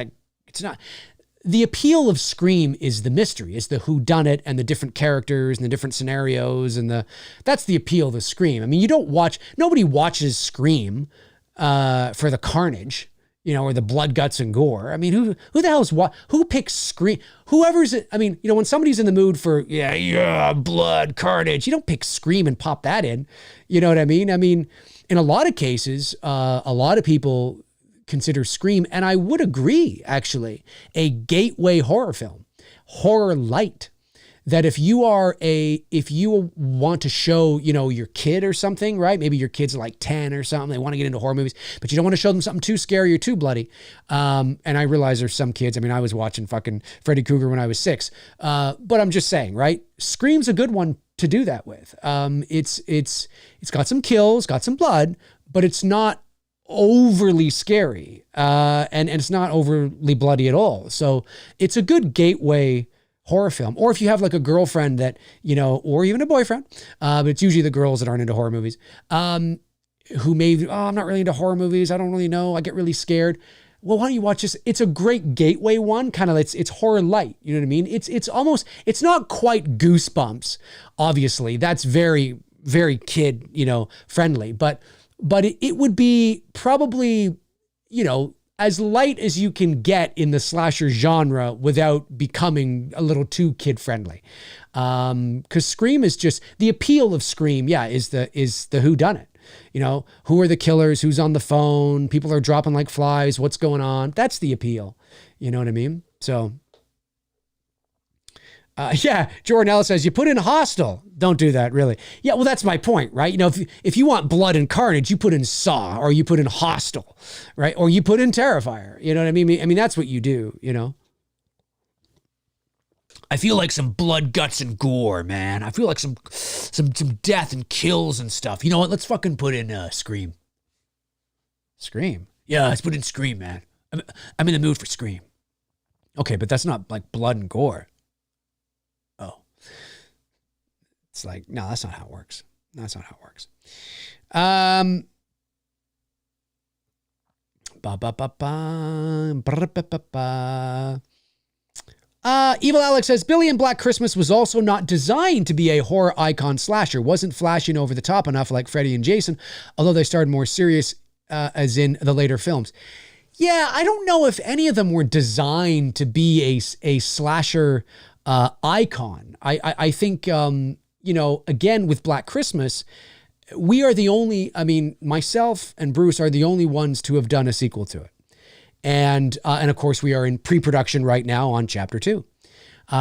The appeal of Scream is the mystery, is the whodunit and the different characters and the different scenarios, and that's the appeal of the Scream. I mean, nobody watches Scream for the carnage, you know, or the blood, guts, and gore. I mean, who the hell who picks Scream? I mean, you know, when somebody's in the mood for blood, carnage, you don't pick Scream and pop that in. You know what I mean? I mean, in a lot of cases, a lot of people consider Scream, and I would agree, actually, a gateway horror film, horror light. That if you want to show, you know, your kid or something, right? Maybe your kid's like 10 or something, they want to get into horror movies, but you don't want to show them something too scary or too bloody. And I realize there's some kids, I mean, I was watching fucking Freddy Krueger when I was 6. But I'm just saying, right? Scream's a good one to do that with. It's got some kills, got some blood, but it's not overly scary, and it's not overly bloody at all. So it's a good gateway horror film. Or if you have like a girlfriend that, you know, or even a boyfriend, but it's usually the girls that aren't into horror movies, who may, I'm not really into horror movies, I don't really know, I get really scared. Well, why don't you watch this? It's a great gateway one, kind of, it's horror light, you know what I mean? It's not quite Goosebumps, obviously. That's very, very kid, you know, friendly, but but it would be probably, you know, as light as you can get in the slasher genre without becoming a little too kid friendly. Because Scream is just the appeal of Scream. Yeah, is the whodunit. You know, who are the killers? Who's on the phone? People are dropping like flies. What's going on? That's the appeal. You know what I mean? So, yeah, Jordan Ellis says, you put in Hostel. Don't do that, really. Yeah, well, that's my point, right? You know, if you want blood and carnage, you put in Saw, or you put in Hostel, right? Or you put in Terrifier. You know what I mean? I mean, that's what you do, you know? I feel like some blood, guts, and gore, man. I feel like some death and kills and stuff. You know what? Let's fucking put in Scream. Scream? Yeah, let's put in Scream, man. I'm in the mood for Scream. Okay, but that's not like blood and gore. Oh. It's like, no, that's not how it works. That's not how it works. Evil Alex says, Billy in Black Christmas was also not designed to be a horror icon slasher. Wasn't flashing over the top enough like Freddy and Jason, although they started more serious as in the later films. Yeah, I don't know if any of them were designed to be a slasher icon. I think, you know, again, with Black Christmas, we are the only, I mean, myself and Bruce are the only ones to have done a sequel to it. And of course, we are in pre-production right now on Chapter 2,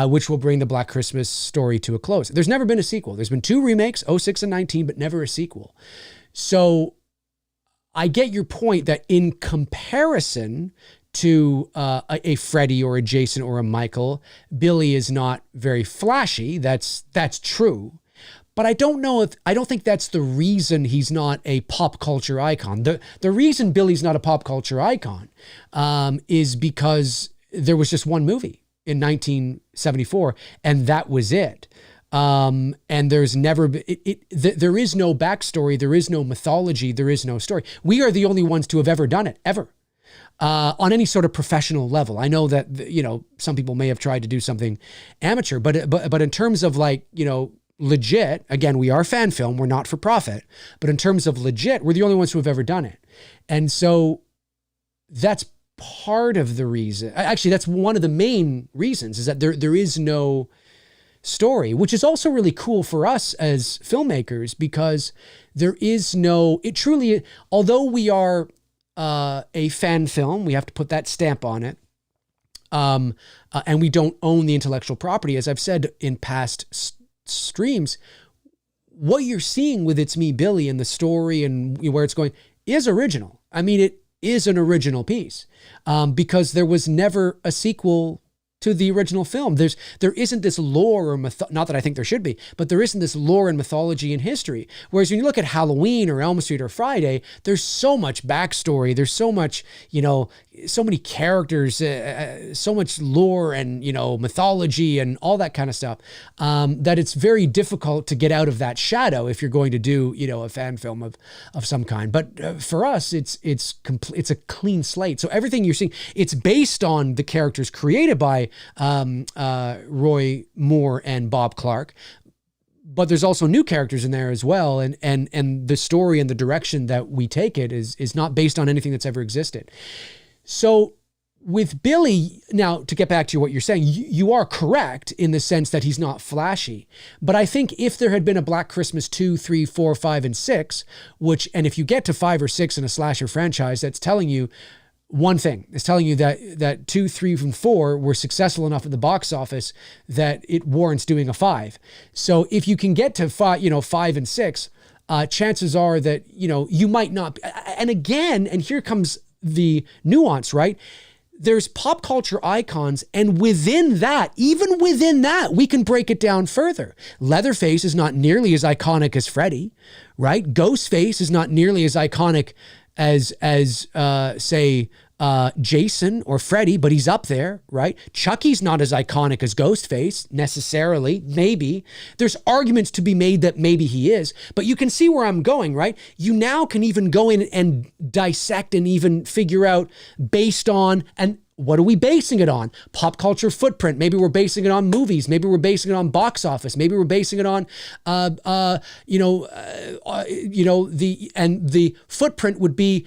which will bring the Black Christmas story to a close. There's never been a sequel. There's been 2 remakes, 06 and 19, but never a sequel. So I get your point that in comparison to a Freddy or a Jason or a Michael, Billy is not very flashy. That's true. But I don't think that's the reason he's not a pop culture icon. The reason Billy's not a pop culture icon is because there was just one movie in 1974, and that was it. And there's never, there is no backstory, there is no mythology, there is no story. We are the only ones to have ever done it, ever. On any sort of professional level. I know that, you know, some people may have tried to do something amateur, but in terms of like, you know, legit, again, we are fan film, we're not for profit, but in terms of legit, we're the only ones who have ever done it. And so that's part of the reason. Actually, that's one of the main reasons, is that there is no story, which is also really cool for us as filmmakers, because there is no, it truly, although we are a fan film, we have to put that stamp on it. And we don't own the intellectual property, as I've said in past streams. What you're seeing with It's Me, Billy, and the story and where it's going is original. I mean, it is an original piece, because there was never a sequel to the original film. There isn't this lore or not that I think there should be, but there isn't this lore and mythology and history. Whereas when you look at Halloween or Elm Street or Friday, there's so much backstory. There's so much, you know, so many characters, so much lore and, you know, mythology and all that kind of stuff, that it's very difficult to get out of that shadow if you're going to do, you know, a fan film of some kind. But for us, it's a clean slate. So everything you're seeing, it's based on the characters created by Roy Moore and Bob Clark, but there's also new characters in there as well, and the story and the direction that we take it is not based on anything that's ever existed. So with Billy, now to get back to what you're saying, you are correct in the sense that he's not flashy. But I think if there had been a Black Christmas 2, 3, 4, 5, and 6, and if you get to 5 or 6 in a slasher franchise, that's telling you one thing. It's telling you that 2, 3, and 4 were successful enough at the box office that it warrants doing a 5. So if you can get to 5 and 6, chances are that, you know, you might not. And again, and here comes the nuance, right? There's pop culture icons, and within that, even within that, we can break it down further. Leatherface is not nearly as iconic as Freddy, right? Ghostface is not nearly as iconic as say Jason or Freddy, but he's up there, right? Chucky's not as iconic as Ghostface necessarily. Maybe there's arguments to be made that maybe he is, but you can see where I'm going, right? You now can even go in and dissect and even figure out based on, and what are we basing it on? Pop culture footprint. Maybe we're basing it on movies. Maybe we're basing it on box office. Maybe we're basing it on, the footprint would be,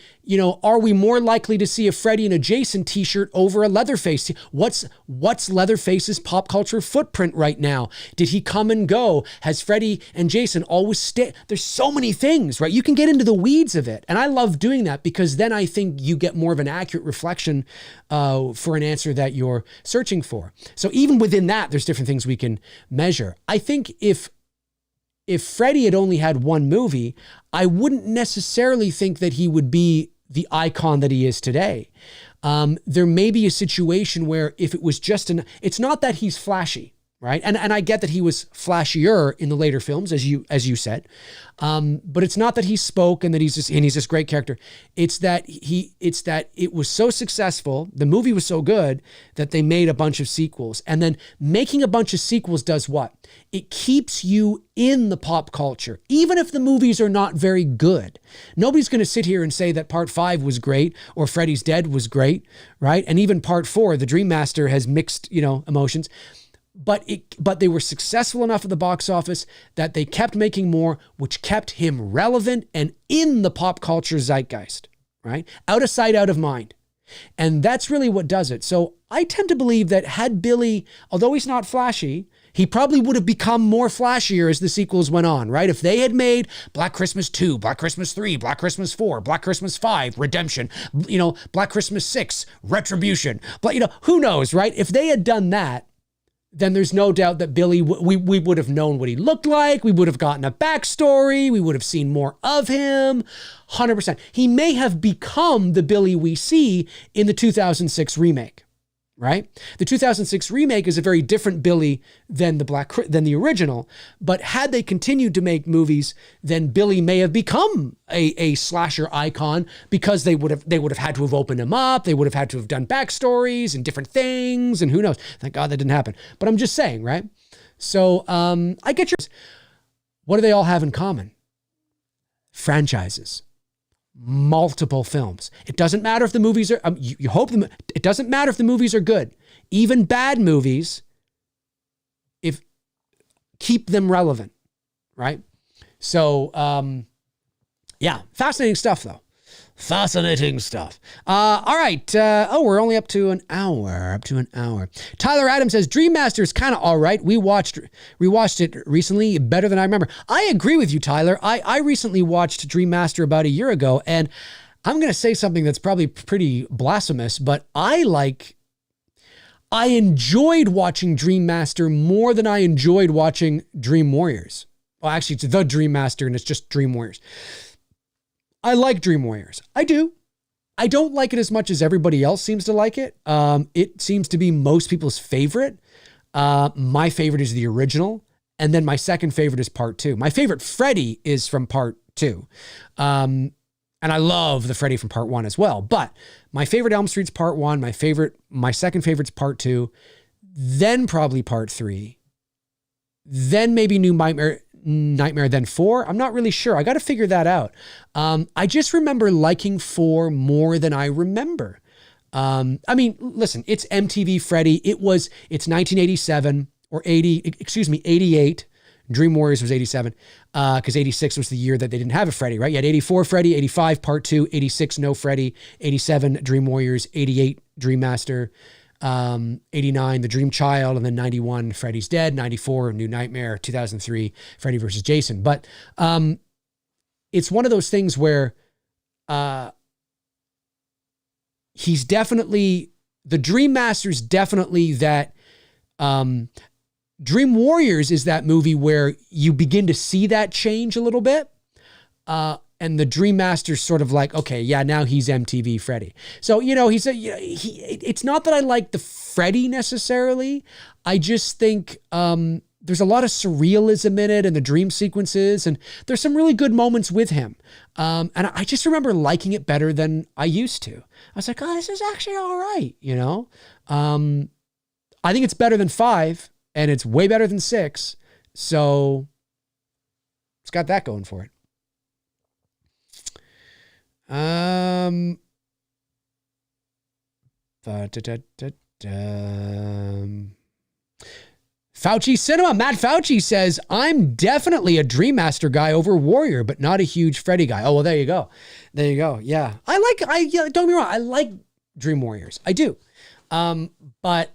are we more likely to see a Freddy and a Jason t-shirt over a Leatherface? What's Leatherface's pop culture footprint right now? Did he come and go? Has Freddy and Jason always stay? There's so many things, right? You can get into the weeds of it. And I love doing that because then I think you get more of an accurate reflection for an answer that you're searching for. So even within that, there's different things we can measure. I think if Freddy had only had one movie, I wouldn't necessarily think that he would be the icon that he is today. There may be a situation where if it was just it's not that he's flashy, right? And I get that he was flashier in the later films, as you said. But it's not that he spoke and that he's this great character. It's that it was so successful, the movie was so good that they made a bunch of sequels. And then making a bunch of sequels does what? It keeps you in the pop culture, even if the movies are not very good. Nobody's going to sit here and say that part 5 was great or Freddy's Dead was great, right? And even part 4, The Dream Master, has mixed, emotions. But they were successful enough at the box office that they kept making more, which kept him relevant and in the pop culture zeitgeist, right? Out of sight, out of mind. And that's really what does it. So I tend to believe that had Billy, although he's not flashy, he probably would have become more flashier as the sequels went on, right? If they had made Black Christmas 2, Black Christmas 3, Black Christmas 4, Black Christmas 5, Redemption, Black Christmas 6, Retribution, but who knows, right? If they had done that, then there's no doubt that Billy, we would have known what he looked like. We would have gotten a backstory. We would have seen more of him. 100%. He may have become the Billy we see in the 2006 remake, right? The 2006 remake is a very different Billy than the original. But had they continued to make movies, then Billy may have become a slasher icon because they would have had to have opened him up. They would have had to have done backstories and different things, and who knows? Thank God that didn't happen. But I'm just saying, right? So I get yours. What do they all have in common? Franchises. Multiple films. It doesn't matter if the movies are, you hope them, it doesn't matter if the movies are good. Even bad movies, keep them relevant, right? So, yeah, fascinating stuff though. Fascinating stuff. All right. We're only up to an hour. Tyler Adams says, Dream Master is kind of all right. Rewatched it recently, better than I remember. I agree with you, Tyler. I recently watched Dream Master about a year ago, and I'm going to say something that's probably pretty blasphemous, but I enjoyed watching Dream Master more than I enjoyed watching Dream Warriors. Well, actually, it's The Dream Master, and it's just Dream Warriors. I like Dream Warriors. I do. I don't like it as much as everybody else seems to like it. It seems to be most people's favorite. My favorite is the original. And then my second favorite is part 2. My favorite Freddy is from part 2. And I love the Freddy from part 1 as well. But my favorite Elm Street's part 1. My second favorite's part 2. Then probably part 3. Then maybe New Nightmare, then 4. I'm not really sure. I got to figure that out. I just remember liking 4 more than I remember. I mean, listen, it's MTV Freddy. It's 1987 or 88. Dream Warriors was 87, because 86 was the year that they didn't have a Freddy, right? You had 84 Freddy, 85 part 2, 86 no Freddy, 87 Dream Warriors, 88 Dream Master, 89 The Dream Child, and then 91 Freddy's Dead, 94 New Nightmare, 2003 Freddy versus Jason. But it's one of those things where he's definitely, the Dream Master's definitely that. Dream Warriors is that movie where you begin to see that change a little bit. And the Dream Master's sort of like, okay, yeah, now he's MTV Freddy. So, it's not that I like the Freddy necessarily. I just think there's a lot of surrealism in it and the dream sequences, and there's some really good moments with him. And I just remember liking it better than I used to. I was like, oh, this is actually all right, I think it's better than 5, and it's way better than 6. So it's got that going for it. Fauci Cinema, Matt Fauci says, I'm definitely a Dream Master guy over Warrior, but not a huge Freddy guy. Oh, well, there you go. There you go. Yeah. Don't get me wrong. I like Dream Warriors. I do. But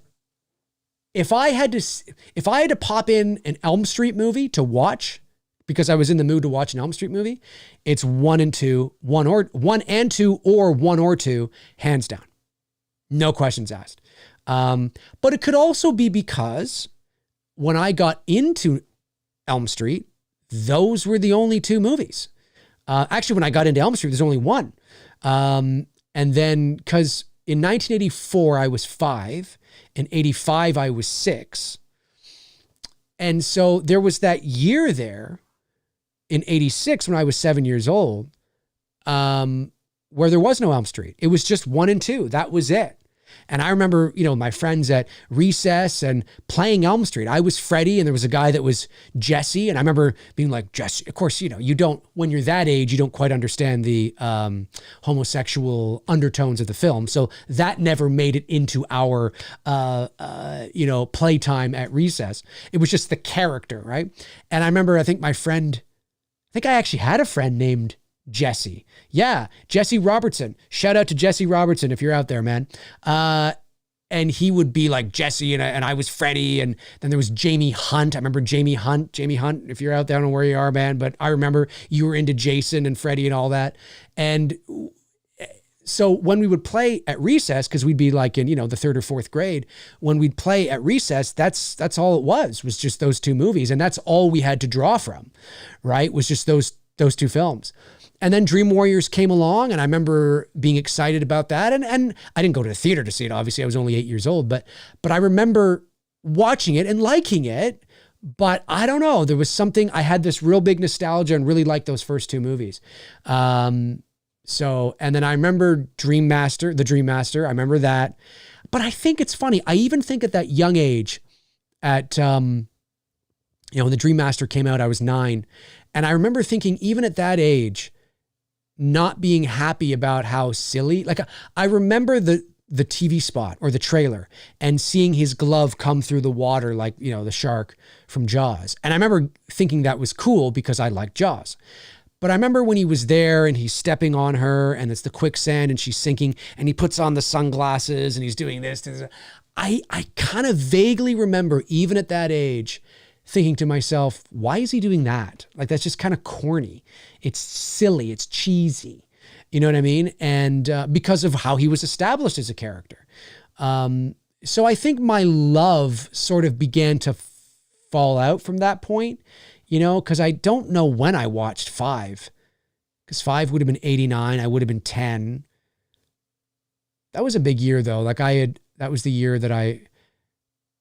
if I had to pop in an Elm Street movie to watch, because I was in the mood to watch an Elm Street movie, it's 1 and 2, 1 and 2, or 1 or 2, hands down. No questions asked. But it could also be because when I got into Elm Street, those were the only 2 movies. Actually, when I got into Elm Street, there's only 1. And then, because in 1984, I was 5. In 85, I was 6. And so there was that year there in 86 when I was 7 years old, where there was no Elm Street. It was just 1 and 2. That was it. And I remember, my friends at recess and playing Elm Street. I was Freddy and there was a guy that was Jesse. And I remember being like, Jesse, of course, you don't, when you're that age, you don't quite understand the homosexual undertones of the film. So that never made it into our, playtime at recess. It was just the character, right? And I remember, I think I actually had a friend named Jesse. Yeah, Jesse Robertson. Shout out to Jesse Robertson if you're out there, man. And he would be like Jesse and I was Freddy. And then there was Jamie Hunt. I remember Jamie Hunt, if you're out there, I don't know where you are, man, but I remember you were into Jason and Freddy and all that. And so when we would play at recess, because we'd be like in, the 3rd or 4th grade, when we'd play at recess, that's all it was just those 2 movies. And that's all we had to draw from, right? Was just those 2 films. And then Dream Warriors came along, and I remember being excited about that. And I didn't go to the theater to see it. Obviously, I was only 8 years old, but I remember watching it and liking it. But I don't know, there was something, I had this real big nostalgia and really liked those first 2 movies. And then I remember the Dream Master, I remember that. But I think it's funny. I even think at that young age, when the Dream Master came out, I was 9. And I remember thinking, even at that age, not being happy about how silly, like I remember the TV spot or the trailer and seeing his glove come through the water, like, the shark from Jaws. And I remember thinking that was cool because I liked Jaws. But I remember when he was there and he's stepping on her and it's the quicksand and she's sinking and he puts on the sunglasses and he's doing this. I kind of vaguely remember, even at that age, thinking to myself, why is he doing that? Like, that's just kind of corny. It's silly. It's cheesy. You know what I mean? And because of how he was established as a character. So I think my love sort of began to fall out from that point, because I don't know when I watched 5. Because 5 would have been 89. I would have been 10. That was a big year, though. That was the year that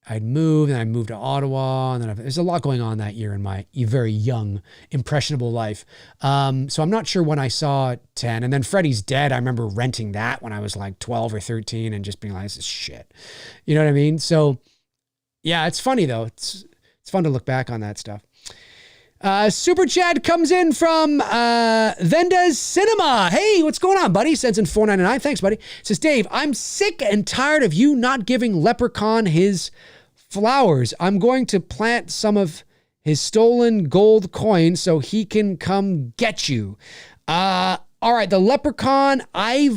I'd moved, and I moved to Ottawa, and then there's a lot going on that year in my very young, impressionable life. So I'm not sure when I saw 10. And then Freddy's Dead, I remember renting that when I was like 12 or 13 and just being like, this is shit. You know what I mean? So yeah, it's funny though. It's fun to look back on that stuff. Super chat comes in from Venda's Cinema. Hey, what's going on, buddy? Sends in $4.99. Thanks, buddy. Says, Dave, I'm sick and tired of you not giving Leprechaun his flowers. I'm going to plant some of his stolen gold coins so he can come get you. All right, the Leprechaun, I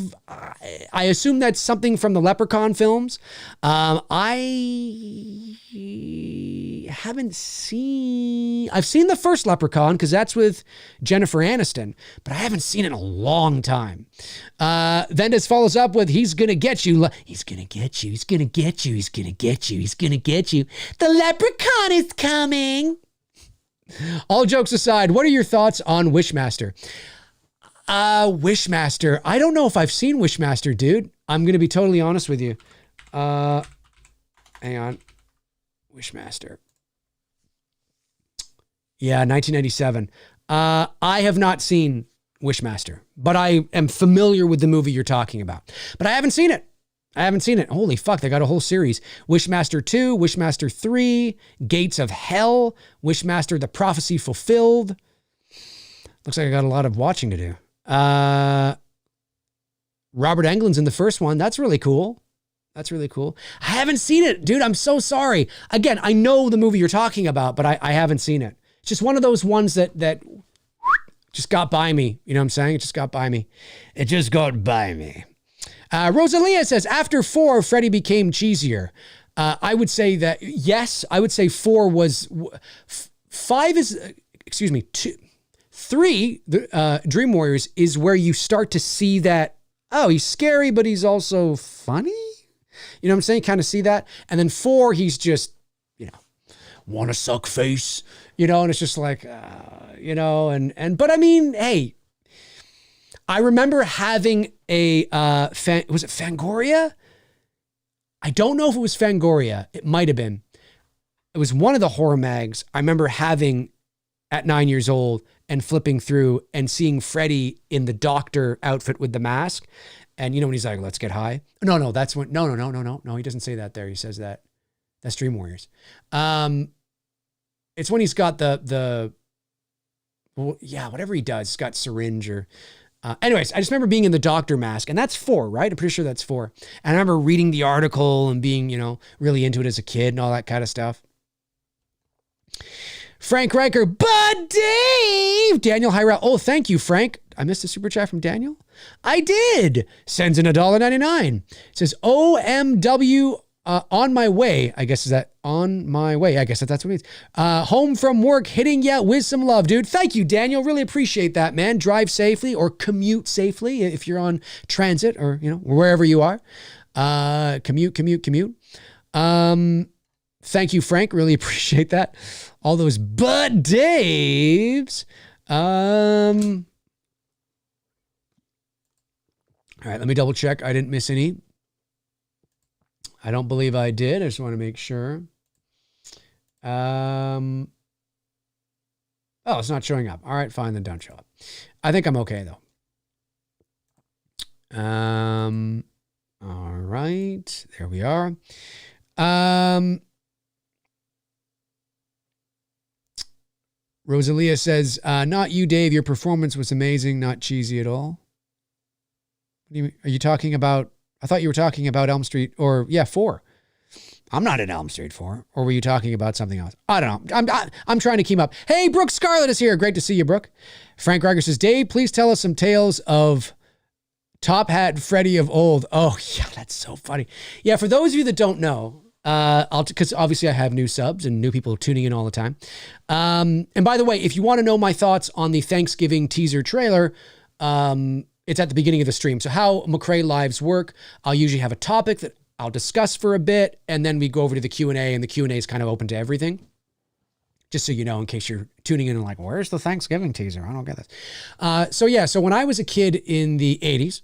assume that's something from the Leprechaun films. I've seen the first Leprechaun because that's with Jennifer Aniston, but I haven't seen it in a long time. Vendas follows up with, he's going to get you. He's going to get you. He's going to get you. He's going to get you. He's going to get you. The Leprechaun is coming. All jokes aside, what are your thoughts on Wishmaster? Wishmaster. I don't know if I've seen Wishmaster, dude. I'm going to be totally honest with you. Hang on. Wishmaster. Yeah, 1997. I have not seen Wishmaster, but I am familiar with the movie you're talking about. But I haven't seen it. Holy fuck, they got a whole series. Wishmaster 2, Wishmaster 3, Gates of Hell, Wishmaster The Prophecy Fulfilled. Looks like I got a lot of watching to do. Robert Englund's in the first one. That's really cool. That's really cool. I haven't seen it, dude. I'm so sorry. Again, I know the movie you're talking about, but I haven't seen it. It's just one of those ones that just got by me. You know what I'm saying? It just got by me. It just got by me. Rosalia says, after 4, Freddy became cheesier. I would say that, yes, I would say 4 was, 5 is, 3, Dream Warriors, is where you start to see that, oh, he's scary, but he's also funny. You know what I'm saying? Kind of see that. And then 4, he's just, want to suck face, and it's just like, but I mean, hey, I remember having a, was it Fangoria? I don't know if it was Fangoria. It might have been. It was one of the horror mags I remember having at 9 years old and flipping through and seeing Freddy in the doctor outfit with the mask. And when he's like, let's get high. No, that's when, no, he doesn't say that there. He says that. That's Dream Warriors. It's when he's got whatever he does, he's got syringe or, anyways, I just remember being in the doctor mask, and that's 4, right? I'm pretty sure that's 4. And I remember reading the article and being, really into it as a kid and all that kind of stuff. Frank Riker, Bud Dave! Daniel Hyrel. Oh, thank you, Frank. I missed a super chat from Daniel? I did. Sends in $1.99. It says, OMW, on my way. I guess, is that on my way? I guess that's what it means. Home from work, hitting ya with some love, dude. Thank you, Daniel. Really appreciate that, man. Drive safely or commute safely if you're on transit or, wherever you are. Commute. Thank you, Frank. Really appreciate that. All those Bud Daves. All right, let me double check. I didn't miss any. I don't believe I did. I just want to make sure. Oh, it's not showing up. All right, fine, then don't show up. I think I'm okay, though. All right, there we are. Rosalia says, not you, Dave. Your performance was amazing, not cheesy at all. Are you talking about, I thought you were talking about Elm Street, or 4. I'm not in Elm Street 4. Or were you talking about something else? I don't know. I'm trying to keep up. Hey, Brooke Scarlett is here. Great to see you, Brooke. Frank Riker says, Dave, please tell us some tales of Top Hat Freddy of old. Oh, yeah, that's so funny. Yeah, for those of you that don't know, because obviously I have new subs and new people tuning in all the time. And by the way, if you want to know my thoughts on the Thanksgiving teaser trailer, it's at the beginning of the stream. So how Mcrae lives work, I'll usually have a topic that I'll discuss for a bit, and then we go over to the Q&A, and the Q&A is kind of open to everything. Just so you know, in case you're tuning in and like, where's the Thanksgiving teaser? I don't get this. So when I was a kid in the 80s,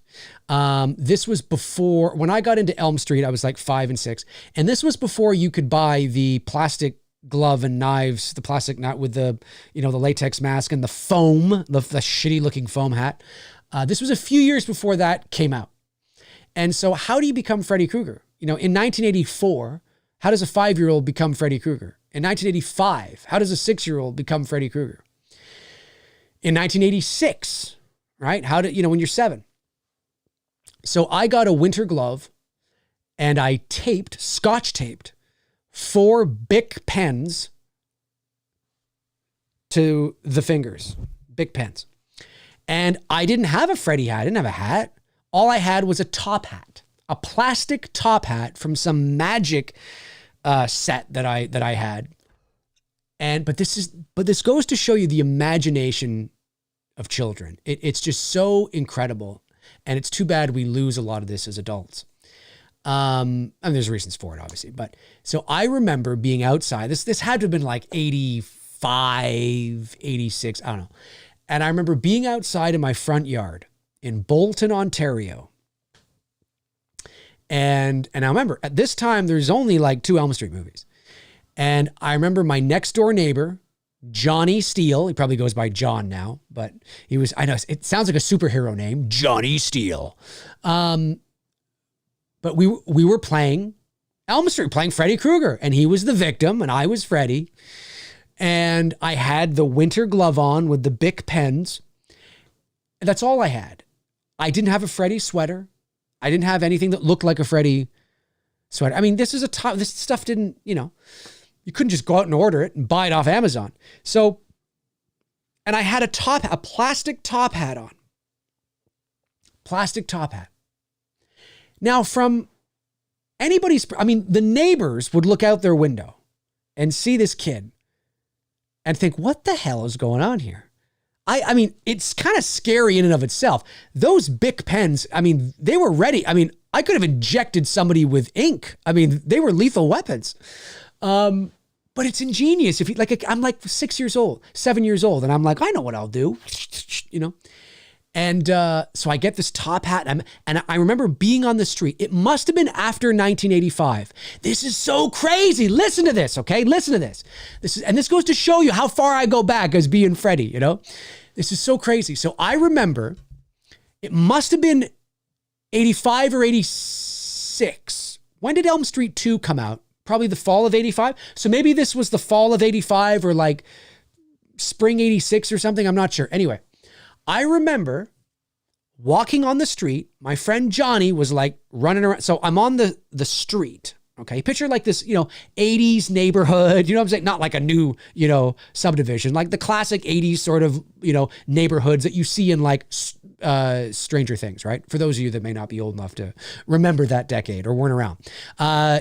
this was before, when I got into Elm Street, I was like 5 and 6. And this was before you could buy the plastic glove and knives, the plastic nut with the, the latex mask and the foam, the shitty looking foam hat. This was a few years before that came out. And so how do you become Freddy Krueger? In 1984, how does a 5-year-old become Freddy Krueger? In 1985, how does a 6-year-old become Freddy Krueger? In 1986, right? How did, when you're 7. So I got a winter glove and I scotch taped 4 Bic pens to the fingers, Bic pens. And I didn't have a Freddy hat. I didn't have a hat. All I had was a top hat, a plastic top hat from some magic set that I had. But this goes to show you the imagination of children. It's just so incredible. And it's too bad we lose a lot of this as adults. And there's reasons for it, obviously. But so I remember being outside. This had to have been like 85, 86, I don't know. And I remember being outside in my front yard in Bolton, Ontario. And I remember at this time, there's only like 2 Elm Street movies. And I remember my next door neighbor, Johnny Steele. He probably goes by John now, but I know it sounds like a superhero name, Johnny Steele. But we were playing Elm Street, playing Freddy Krueger, and he was the victim and I was Freddy. And I had the winter glove on with the Bic pens. That's all I had. I didn't have a Freddy sweater. I didn't have anything that looked like a Freddy sweater. I mean, this stuff didn't, you couldn't just go out and order it and buy it off Amazon. So, and I had a plastic top hat on. Plastic top hat. Now from the neighbors would look out their window and see this kid and think, what the hell is going on here? I mean, it's kind of scary in and of itself. Those Bic pens, I mean, they were ready. I mean, I could have injected somebody with ink. I mean, they were lethal weapons. But it's ingenious. I'm like 7 years old, and I'm like, I know what I'll do, And so I get this top hat, and I remember being on the street. It must have been after 1985. This is so crazy. Listen to this, okay? Listen to this. This goes to show you how far I go back as being Freddy, This is so crazy. So I remember it must have been 85 or 86. When did Elm Street 2 come out? Probably the fall of 85. So maybe this was the fall of 85 or like spring 86 or something. I'm not sure. Anyway. I remember walking on the street. My friend Johnny was like running around. So I'm on the street. Okay. Picture like this, 80s neighborhood, you know what I'm saying? Not like a new, subdivision, like the classic 80s sort of, neighborhoods that you see in like Stranger Things, right? For those of you that may not be old enough to remember that decade or weren't around.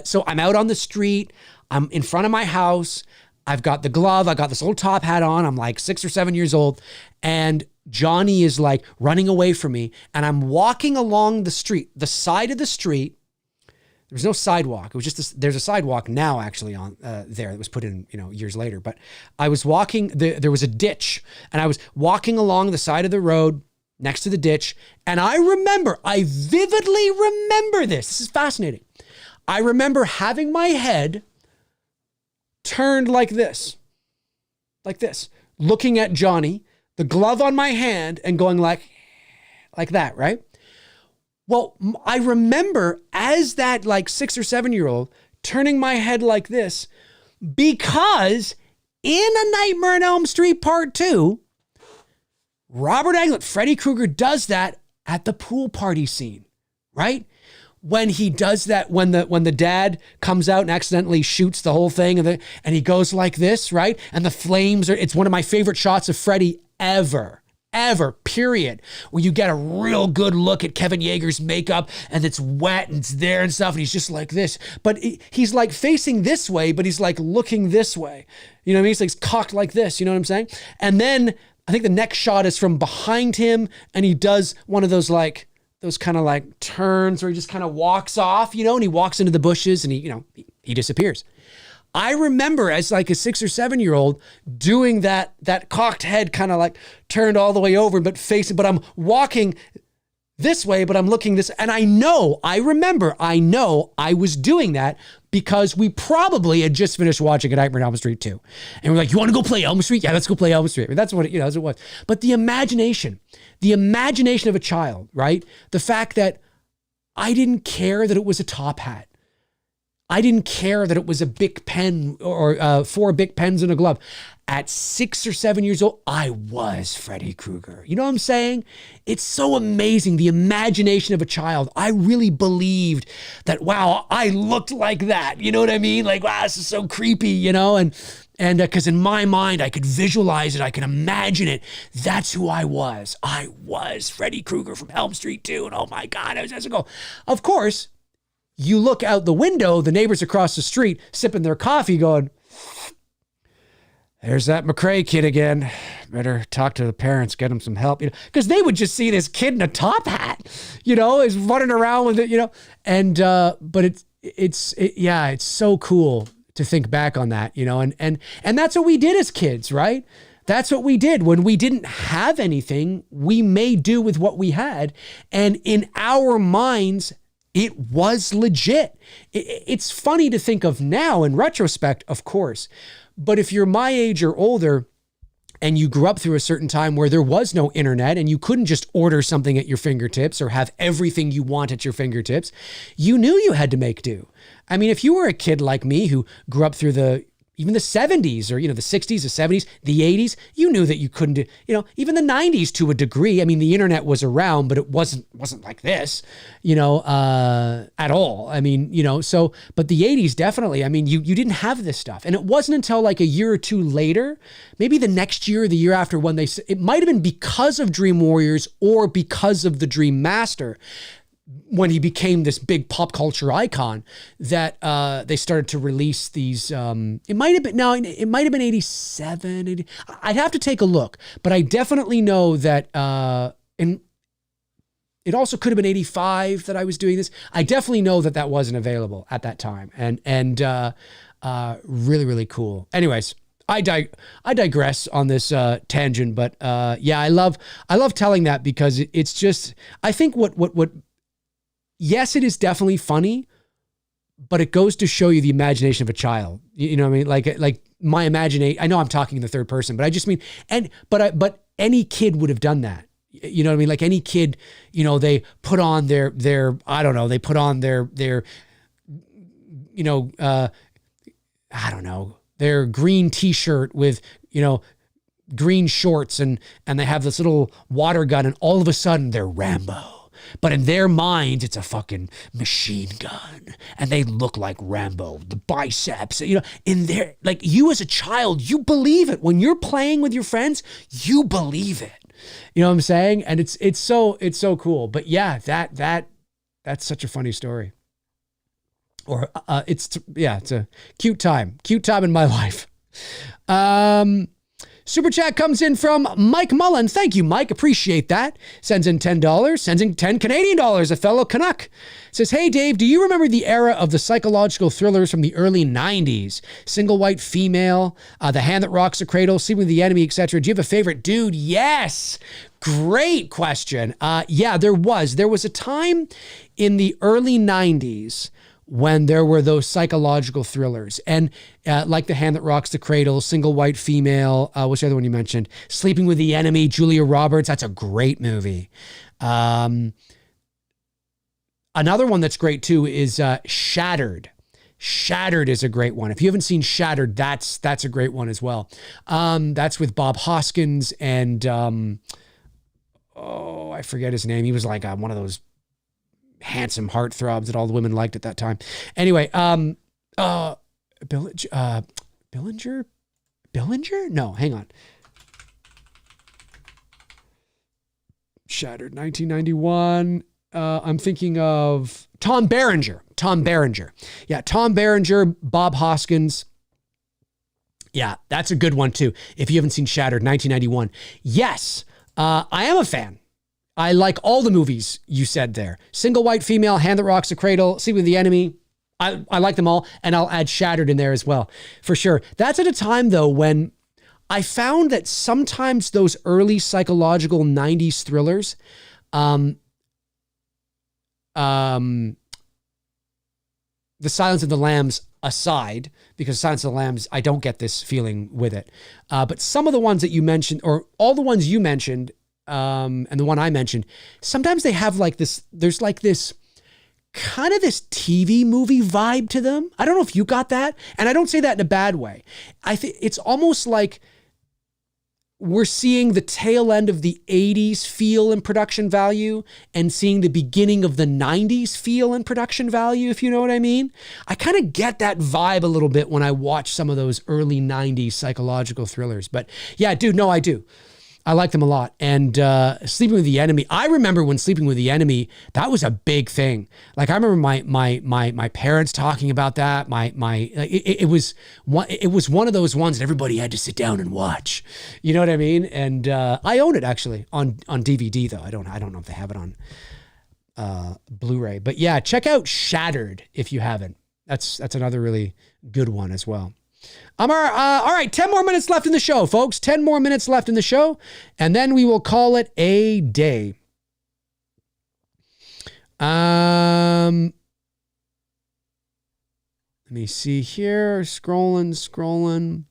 So I'm out on the street. I'm in front of my house. I've got the glove. I got this old top hat on. I'm like 6 or 7 years old. And Johnny is like running away from me. And I'm walking along the street, the side of the street. There was no sidewalk. It was just there's a sidewalk now actually on there that was put in, years later. But I was walking, there was a ditch, and I was walking along the side of the road next to the ditch. And I vividly remember this. This is fascinating. I remember having my head turned like this, looking at Johnny, the glove on my hand, and going like that, right? Well, I remember as that like 6 or 7 year old turning my head like this because in A Nightmare on Elm Street Part 2, Robert Englund, Freddy Krueger, does that at the pool party scene, right? When he does that, when the dad comes out and accidentally shoots the whole thing and he goes like this, right? And the flames it's one of my favorite shots of Freddy ever, period. Where you get a real good look at Kevin Yeager's makeup and it's wet and it's there and stuff. And he's just like this, but he's like facing this way, but he's like looking this way. You know what I mean? He's like cocked like this, you know what I'm saying? And then I think the next shot is from behind him and he does one of those kind of like turns where he just kind of walks off, and he walks into the bushes and he disappears. I remember as like a 6 or 7 year old doing that cocked head kind of like turned all the way over, but I'm walking this way, but I'm looking this. And I know I was doing that because we probably had just finished watching A Nightmare on Elm Street 2. And we're like, you want to go play Elm Street? Yeah, let's go play Elm Street. I mean, that's what it was. But the imagination of a child, right? The fact that I didn't care that it was a top hat. I didn't care that it was a Bic pen or 4 Bic pens and a glove. At 6 or 7 years old, I was Freddy Krueger. You know what I'm saying? It's so amazing, the imagination of a child. I really believed that, wow, I looked like that. You know what I mean? Like, wow, this is so creepy, And because in my mind, I could visualize it. I could imagine it. That's who I was. I was Freddy Krueger from Elm Street 2. And oh my God, I was as a goal. Of course, you look out the window, the neighbors across the street sipping their coffee going, there's that Mcrae kid again. Better talk to the parents, get him some help, because they would just see this kid in a top hat, is running around with it, and, but it's so cool to think back on that, and that's what we did as kids, right? That's what we did when we didn't have anything. We made do with what we had. And in our minds, it was legit. It's funny to think of now in retrospect, of course. But if you're my age or older and you grew up through a certain time where there was no internet and you couldn't just order something at your fingertips or have everything you want at your fingertips, you knew you had to make do. I mean, if you were a kid like me who grew up through the even the 70s or, the 60s, the 70s, the 80s, you knew that you couldn't do, even the 90s to a degree. I mean, the internet was around, but it wasn't like this, at all. I mean, so, but the 80s definitely, I mean, you didn't have this stuff. And it wasn't until like a year or two later, maybe the next year or the year after, when it might've been because of Dream Warriors or because of the Dream Master, when he became this big pop culture icon, that they started to release these. It might have been 87. 80, I'd have to take a look, but I definitely know that. And it also could have been 85 that I was doing this. I definitely know that wasn't available at that time, and really, really cool. Anyways. I digress on this tangent, but yeah, I love telling that, because it's just, I think what. Yes, it is definitely funny, but it goes to show you the imagination of a child. You know what I mean? Like my imagination. I know I'm talking in the third person, but I just mean, but any kid would have done that. You know what I mean? Like any kid, they put on their I don't know, they put on their I don't know, their green t-shirt with, green shorts, and they have this little water gun, and all of a sudden they're Rambo. But in their minds, it's a fucking machine gun, and they look like Rambo, the biceps, in their, like, you as a child, you believe it. When you're playing with your friends, you believe it. You know what I'm saying? And it's so cool. But yeah, that's such a funny story. Or it's a cute time in my life. Super chat comes in from Mike Mullen. Thank you, Mike. Appreciate that. Sends in $10. Sends in 10 Canadian dollars. A fellow Canuck. Says, hey, Dave, do you remember the era of the psychological thrillers from the early 90s? Single White Female, The Hand That Rocks the Cradle, Sleeping with the Enemy, etc. Do you have a favorite? Dude, yes. Great question. Yeah, there was. There was a time in the early 90s when there were those psychological thrillers, and like The Hand That Rocks the Cradle, Single White Female, what's the other one you mentioned? Sleeping with the Enemy, Julia Roberts. That's a great movie. Another one that's great too is Shattered. Shattered is a great one. If you haven't seen Shattered, that's a great one as well. That's with Bob Hoskins and I forget his name. He was like one of those handsome heartthrobs that all the women liked at that time. Anyway, Billinger? No, hang on. Shattered, 1991. I'm thinking of Tom Berenger. Yeah, Tom Berenger, Bob Hoskins. Yeah, that's a good one too. If you haven't seen Shattered, 1991. Yes, I am a fan. I like all the movies you said there. Single White Female, Hand That Rocks the Cradle, Sleeping with the Enemy. I like them all, and I'll add Shattered in there as well, for sure. That's at a time, though, when I found that sometimes those early psychological 90s thrillers, The Silence of the Lambs aside, because Silence of the Lambs, I don't get this feeling with it. But some of the ones that you mentioned, or all the ones you mentioned, and the one I mentioned, sometimes they have like this, there's like this kind of this TV movie vibe to them. I don't know if you got that. And I don't say that in a bad way. I think it's almost like we're seeing the tail end of the 80s feel and production value and seeing the beginning of the 90s feel and production value, if you know what I mean. I kind of get that vibe a little bit when I watch some of those early 90s psychological thrillers. But yeah, dude, no, I do. I like them a lot. And Sleeping with the Enemy, I remember when Sleeping with the Enemy, that was a big thing. Like I remember my parents talking about that. It was one of those ones that everybody had to sit down and watch. You know what I mean? And I own it actually on DVD though. I don't know if they have it on Blu-ray. But yeah, check out Shattered if you haven't. That's another really good one as well. All right, 10 more minutes left in the show, folks. 10 more minutes left in the show, and then we will call it a day. Let me see here. Scrolling.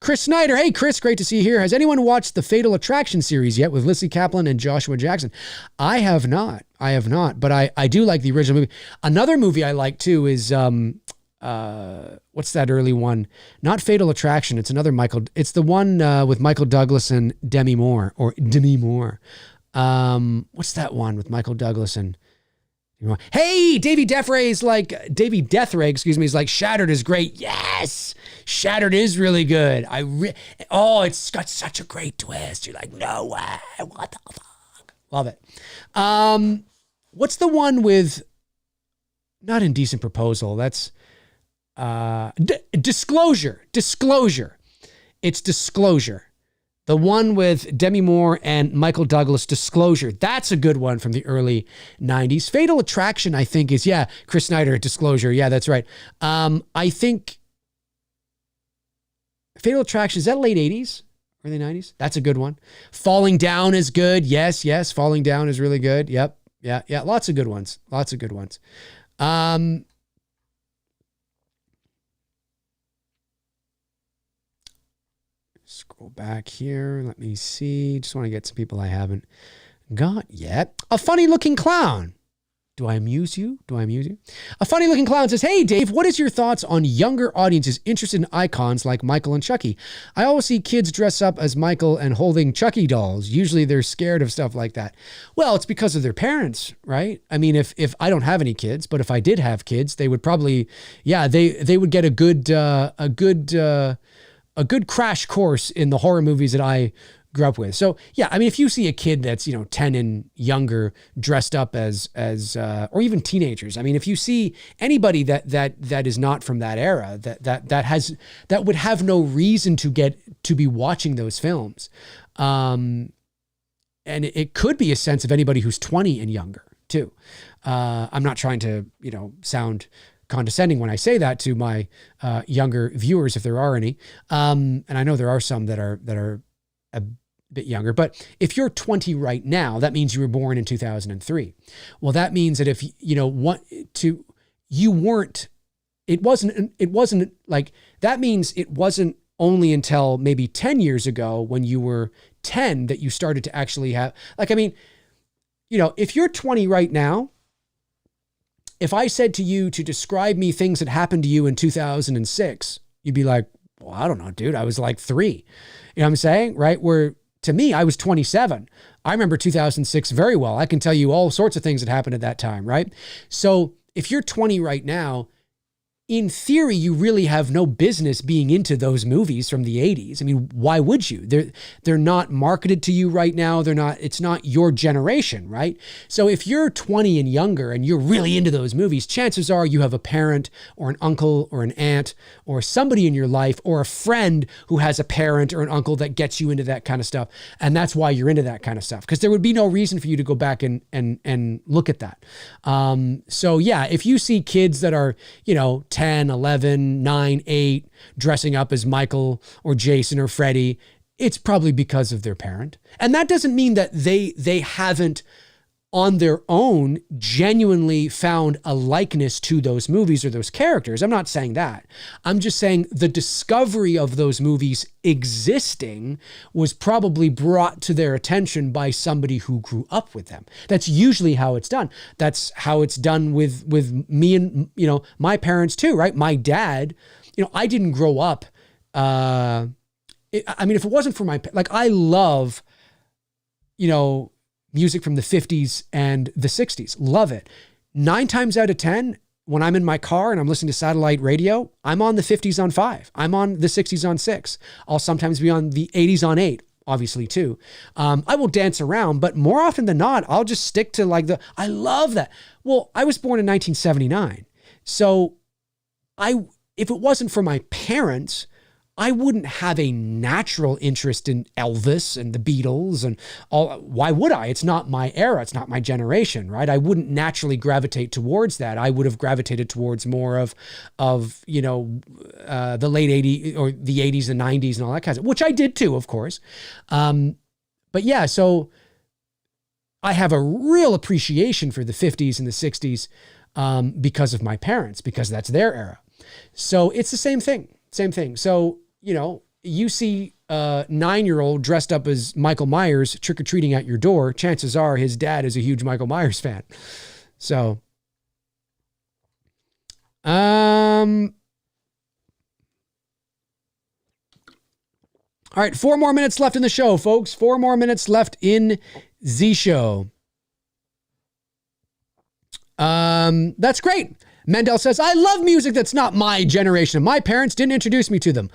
Chris Snyder. Hey, Chris, great to see you here. Has anyone watched the Fatal Attraction series yet with Lizzie Kaplan and Joshua Jackson? I have not, but I do like the original movie. Another movie I like too is, what's that early one? Not Fatal Attraction. It's another it's the one with Michael Douglas and Demi Moore. What's that one with Michael Douglas and Hey, Davey Deathray is like, Shattered is great. Yes, Shattered is really good. It's got such a great twist. You're like, no way, what the fuck? Love it. What's the one with, not Indecent Proposal, that's Disclosure. It's Disclosure. The one with Demi Moore and Michael Douglas, Disclosure. That's a good one from the early 90s. Fatal Attraction, I think, is, Chris Snyder, Disclosure. Yeah, that's right. I think Fatal Attraction, is that late 80s? Early 90s? That's a good one. Falling Down is good. Yes. Falling Down is really good. Yep. Yeah. Lots of good ones. Scroll back here. Let me see. Just want to get some people I haven't got yet. A funny looking clown. Do I amuse you? A funny looking clown says, hey, Dave, what is your thoughts on younger audiences interested in icons like Michael and Chucky? I always see kids dress up as Michael and holding Chucky dolls. Usually they're scared of stuff like that. Well, it's because of their parents, right? I mean, if I don't have any kids, but if I did have kids, they would probably, they would get a good crash course in the horror movies that I grew up with. So I mean, if you see a kid that's, 10 and younger dressed up as or even teenagers, I mean, if you see anybody that is not from that era, that would have no reason to be watching those films. And it could be a sense of anybody who's 20 and younger too. I'm not trying to, sound condescending when I say that to my younger viewers, if there are any. And I know there are some that are a bit younger, but if you're 20 right now, that means you were born in 2003. Well, that means that if that means it wasn't only until maybe 10 years ago when you were 10 that you started to actually have, if you're 20 right now, if I said to you to describe me things that happened to you in 2006, you'd be like, well, I don't know, dude. I was like 3. You know what I'm saying? Right? Where to me, I was 27. I remember 2006 very well. I can tell you all sorts of things that happened at that time, right? So if you're 20 right now, in theory, you really have no business being into those movies from the 80s. I mean, why would you? They're not marketed to you right now. It's not your generation, right? So if you're 20 and younger and you're really into those movies, chances are you have a parent or an uncle or an aunt or somebody in your life or a friend who has a parent or an uncle that gets you into that kind of stuff. And that's why you're into that kind of stuff, because there would be no reason for you to go back and look at that. If you see kids that are, 10, 11, 9, 8, dressing up as Michael or Jason or Freddy, it's probably because of their parent. And that doesn't mean that they haven't on their own genuinely found a likeness to those movies or those characters. I'm not saying that. I'm just saying the discovery of those movies existing was probably brought to their attention by somebody who grew up with them. That's usually how it's done. That's how it's done with me and, my parents too, right? My dad, I didn't grow up. If it wasn't for I love, music from the 50s and the 60s. Love it. 9 times out of 10, when I'm in my car and I'm listening to satellite radio, I'm on the 50s on 5. I'm on the 60s on 6. I'll sometimes be on the 80s on 8, obviously too. I will dance around, but more often than not, I'll just stick to I love that. Well, I was born in 1979. So if it wasn't for my parents, I wouldn't have a natural interest in Elvis and the Beatles and all. Why would I? It's not my era. It's not my generation, right? I wouldn't naturally gravitate towards that. I would have gravitated towards more of the late 80s or the 80s and 90s and all that kind of, which I did too, of course. So I have a real appreciation for the 50s and the 60s because of my parents, because that's their era. So it's the same thing. So, you see a 9-year-old dressed up as Michael Myers trick-or-treating at your door, chances are his dad is a huge Michael Myers fan. So, all right, 4 more minutes left in the show, folks. 4 more minutes left in the show. That's great. Mendel says, I love music that's not my generation. My parents didn't introduce me to them.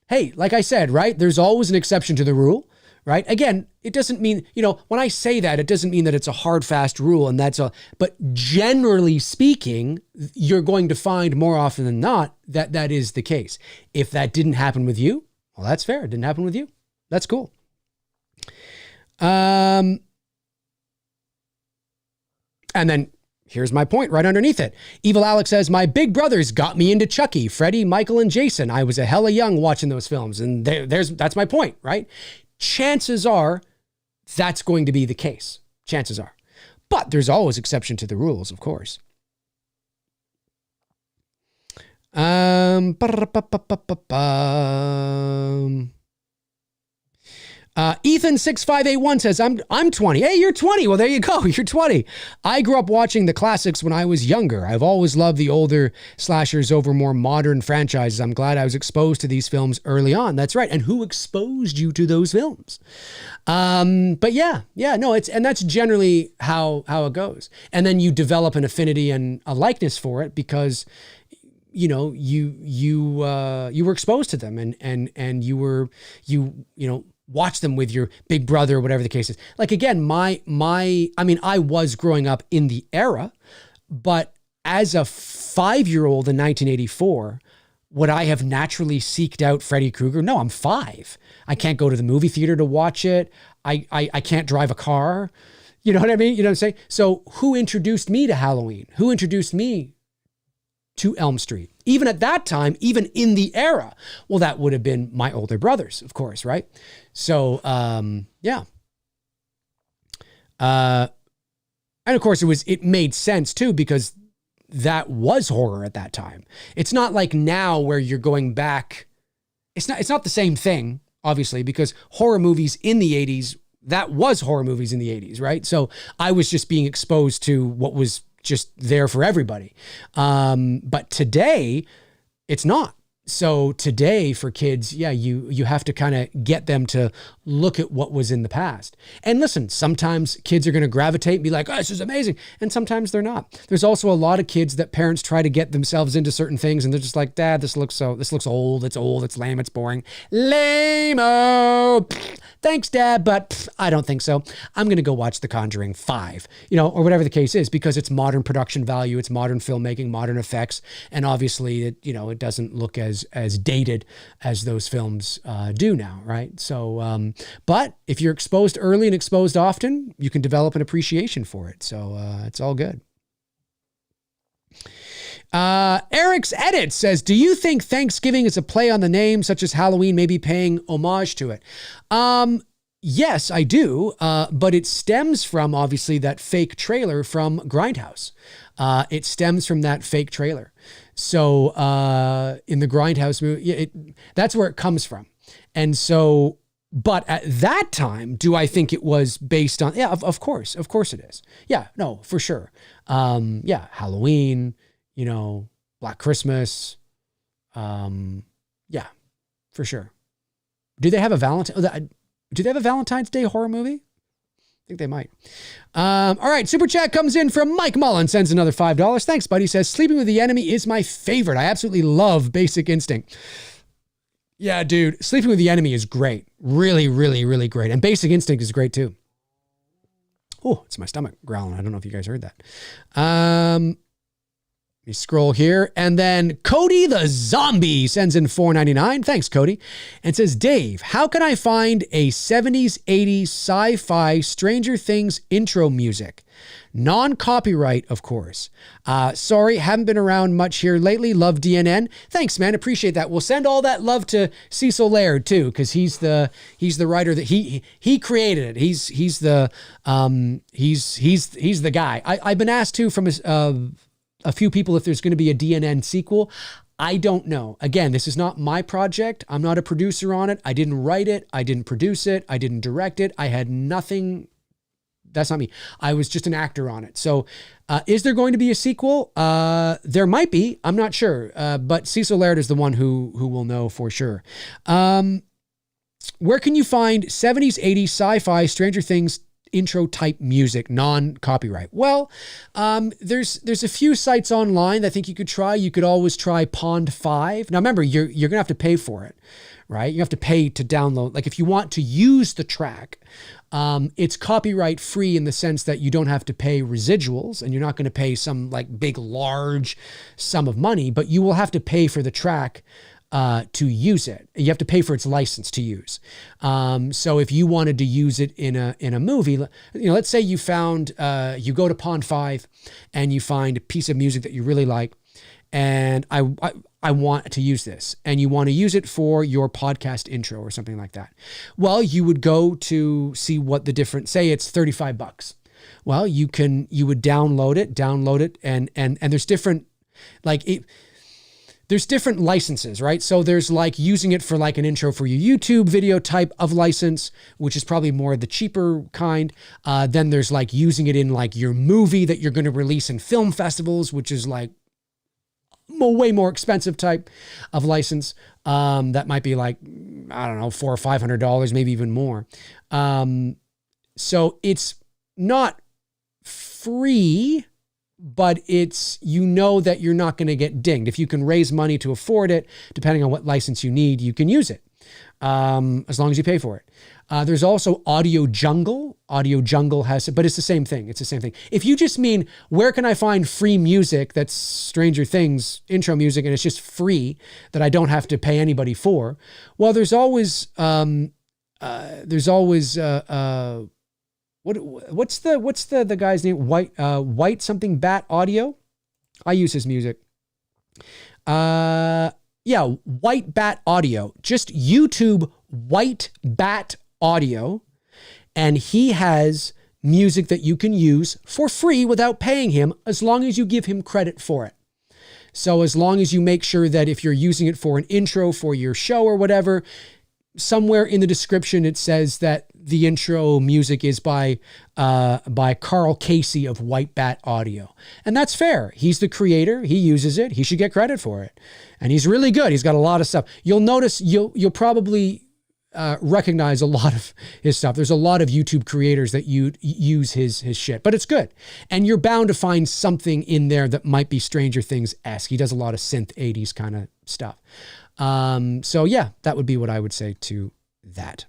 Hey, like I said, right? There's always an exception to the rule, right? Again, it doesn't mean, when I say that, it doesn't mean that it's a hard, fast rule and but generally speaking, you're going to find more often than not that that is the case. If that didn't happen with you, well, that's fair. It didn't happen with you. That's cool. And then here's my point right underneath it. Evil Alex says, my big brothers got me into Chucky, Freddy, Michael, and Jason. I was a hella young watching those films. And that's my point, right? Chances are that's going to be the case. Chances are. But there's always exception to the rules, of course. Ethan6581 says, I'm 20. Hey, you're 20. Well, there you go. You're 20. I grew up watching the classics when I was younger. I've always loved the older slashers over more modern franchises. I'm glad I was exposed to these films early on. That's right. And who exposed you to those films? But and that's generally how it goes. And then you develop an affinity and a likeness for it because you were exposed to them and you watch them with your big brother or whatever the case is. Like, again, I was growing up in the era, but as a 5-year-old in 1984, would I have naturally seeked out Freddy Krueger? No, I'm 5. I can't go to the movie theater to watch it. I can't drive a car. You know what I mean? You know what I'm saying? So who introduced me to Halloween? Who introduced me to Elm Street? Even at that time, even in the era, well, that would have been my older brothers, of course, right? So, yeah. And of course it made sense too, because that was horror at that time. It's not like now where you're going back. It's not the same thing, obviously, because horror movies in the 80s, that was horror movies in the 80s, right? So I was just being exposed to what was just there for everybody. But today it's not. So today for kids, you have to kind of get them to look at what was in the past. And listen, sometimes kids are going to gravitate and be like, oh, this is amazing. And sometimes they're not. There's also a lot of kids that parents try to get themselves into certain things. And they're just like, Dad, this looks old. It's lame. It's boring. Lame-o. Thanks, Dad, but I don't think so. I'm going to go watch The Conjuring 5, or whatever the case is, because it's modern production value, it's modern filmmaking, modern effects, and obviously it doesn't look as dated as those films do now, right? So, but if you're exposed early and exposed often, you can develop an appreciation for it. So it's all good. Eric's Edit says, do you think Thanksgiving is a play on the name, such as Halloween, maybe paying homage to it? Yes, I do. But it stems from, obviously, that fake trailer from Grindhouse. It stems from that fake trailer. So in the Grindhouse movie, that's where it comes from. And so, but at that time, do I think it was based on, of course it is. Yeah, no, for sure. Halloween, Black Christmas. Yeah, for sure. Do they have a Valentine's Day horror movie? I think they might. All right. Super chat comes in from Mike Mullen, sends another $5. Thanks, buddy. Says, Sleeping with the Enemy is my favorite. I absolutely love Basic Instinct. Yeah, dude. Sleeping with the Enemy is great. Really, really, really great. And Basic Instinct is great too. Oh, it's my stomach growling. I don't know if you guys heard that. Let me scroll here. And then Cody the Zombie sends in $4.99. Thanks, Cody. And says, Dave, how can I find a 70s, 80s sci-fi Stranger Things intro music? Non-copyright, of course. Sorry, haven't been around much here lately. Love DNN. Thanks, man. Appreciate that. We'll send all that love to Cecil Laird too, because he's the writer that he created it. He's the guy. I've been asked to from a few people if there's going to be a DNN sequel. I don't know. Again, this is not my project. I'm not a producer on it. I didn't write it. I didn't produce it. I didn't direct it. I had nothing. That's not me. I was just an actor on it. So is there going to be a sequel? There might be. I'm not sure. But Cecil Laird is the one who will know for sure. Where can you find 70s, 80s sci-fi Stranger Things intro type music, non-copyright? Well, there's a few sites online that I think you could try. You could always try Pond 5. Now remember, you're going to have to pay for it, right? You have to pay to download. Like if you want to use the track, it's copyright free in the sense that you don't have to pay residuals and you're not going to pay some like big, large sum of money, but you will have to pay for the track to use it. You have to pay for its license to use. So if you wanted to use it in a movie, let's say you found, you go to Pond 5 and you find a piece of music that you really like, and I want to use this, and you want to use it for your podcast intro or something like that. Well, you would go to see what the different, say it's $35. Well, you would download it, and there's different, there's different licenses, right? So there's like using it for like an intro for your YouTube video type of license, which is probably more the cheaper kind. Then there's like using it in like your movie that you're going to release in film festivals, which is like way more expensive type of license. That might be like, I don't know, $400 or $500, maybe even more. So it's not free, but it's, that you're not going to get dinged. If you can raise money to afford it, depending on what license you need, you can use it, as long as you pay for it. There's also Audio Jungle. Audio Jungle has it, but it's the same thing. It's the same thing. If you just mean, where can I find free music that's Stranger Things intro music and it's just free that I don't have to pay anybody for? Well, there's always what's the guy's name? White something Bat Audio. I use his music. White Bat Audio. Just YouTube White Bat Audio, and he has music that you can use for free without paying him, as long as you give him credit for it. So as long as you make sure that if you're using it for an intro for your show or whatever, somewhere in the description it says that the intro music is by Karl Casey of White Bat Audio. And that's fair. He's the creator. He uses it. He should get credit for it. And he's really good. He's got a lot of stuff. You'll notice, you'll probably recognize a lot of his stuff. There's a lot of YouTube creators that use his shit, but it's good. And you're bound to find something in there that might be Stranger Things-esque. He does a lot of synth 80s kind of stuff. So yeah, that would be what I would say to that.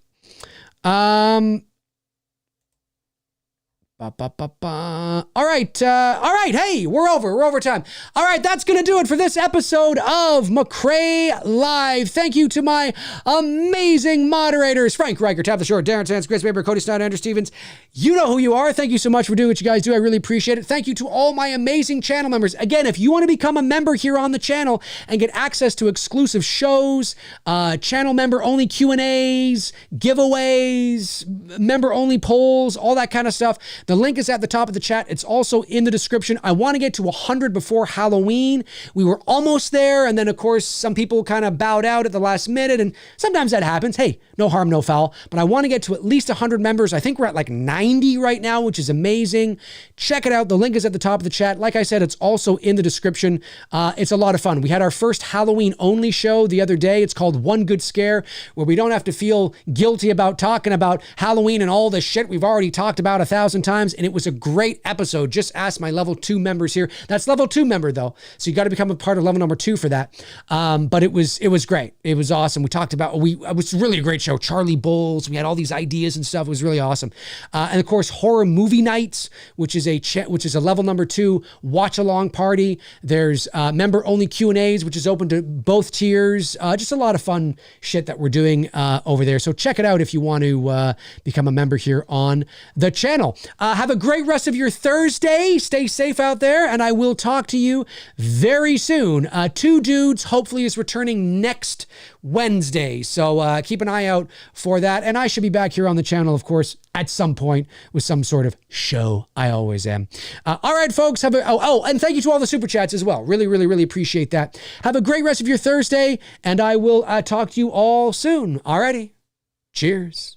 All right. Hey, we're over time. All right. That's going to do it for this episode of Mcrae Live. Thank you to my amazing moderators, Frank Riker, Tab the Short, Darren Sands, Chris Baber, Cody Snyder, Andrew Stevens. You know who you are. Thank you so much for doing what you guys do. I really appreciate it. Thank you to all my amazing channel members. Again, if you want to become a member here on the channel and get access to exclusive shows, channel member only Q&As, giveaways, member only polls, all that kind of stuff, the link is at the top of the chat. It's also in the description. I want to get to 100 before Halloween. We were almost there. And then, of course, some people kind of bowed out at the last minute. And sometimes that happens. Hey, no harm, no foul. But I want to get to at least 100 members. I think we're at like 90 right now, which is amazing. Check it out. The link is at the top of the chat. Like I said, it's also in the description. It's a lot of fun. We had our first Halloween only show the other day. It's called One Good Scare, where we don't have to feel guilty about talking about Halloween and all the shit we've already talked about 1,000 times. And it was a great episode. Just ask my level 2 members here. That's level 2 member though. So you got to become a part of level number 2 for that. But it was great. It was awesome. We talked about, it was really a great show. Charlie Bulls. We had all these ideas and stuff. It was really awesome. And of course, horror movie nights, which is a level number 2 watch along party. There's member only Q&As, which is open to both tiers. Just a lot of fun shit that we're doing over there. So check it out if you want to become a member here on the channel. Have a great rest of your Thursday. Stay safe out there, and I will talk to you very soon. Two Dudes hopefully is returning next Wednesday, so keep an eye out for that. And I should be back here on the channel, of course, at some point with some sort of show. I always am. All right, folks. And thank you to all the super chats as well. Really, really, really appreciate that. Have a great rest of your Thursday, and I will talk to you all soon. Alrighty. Cheers.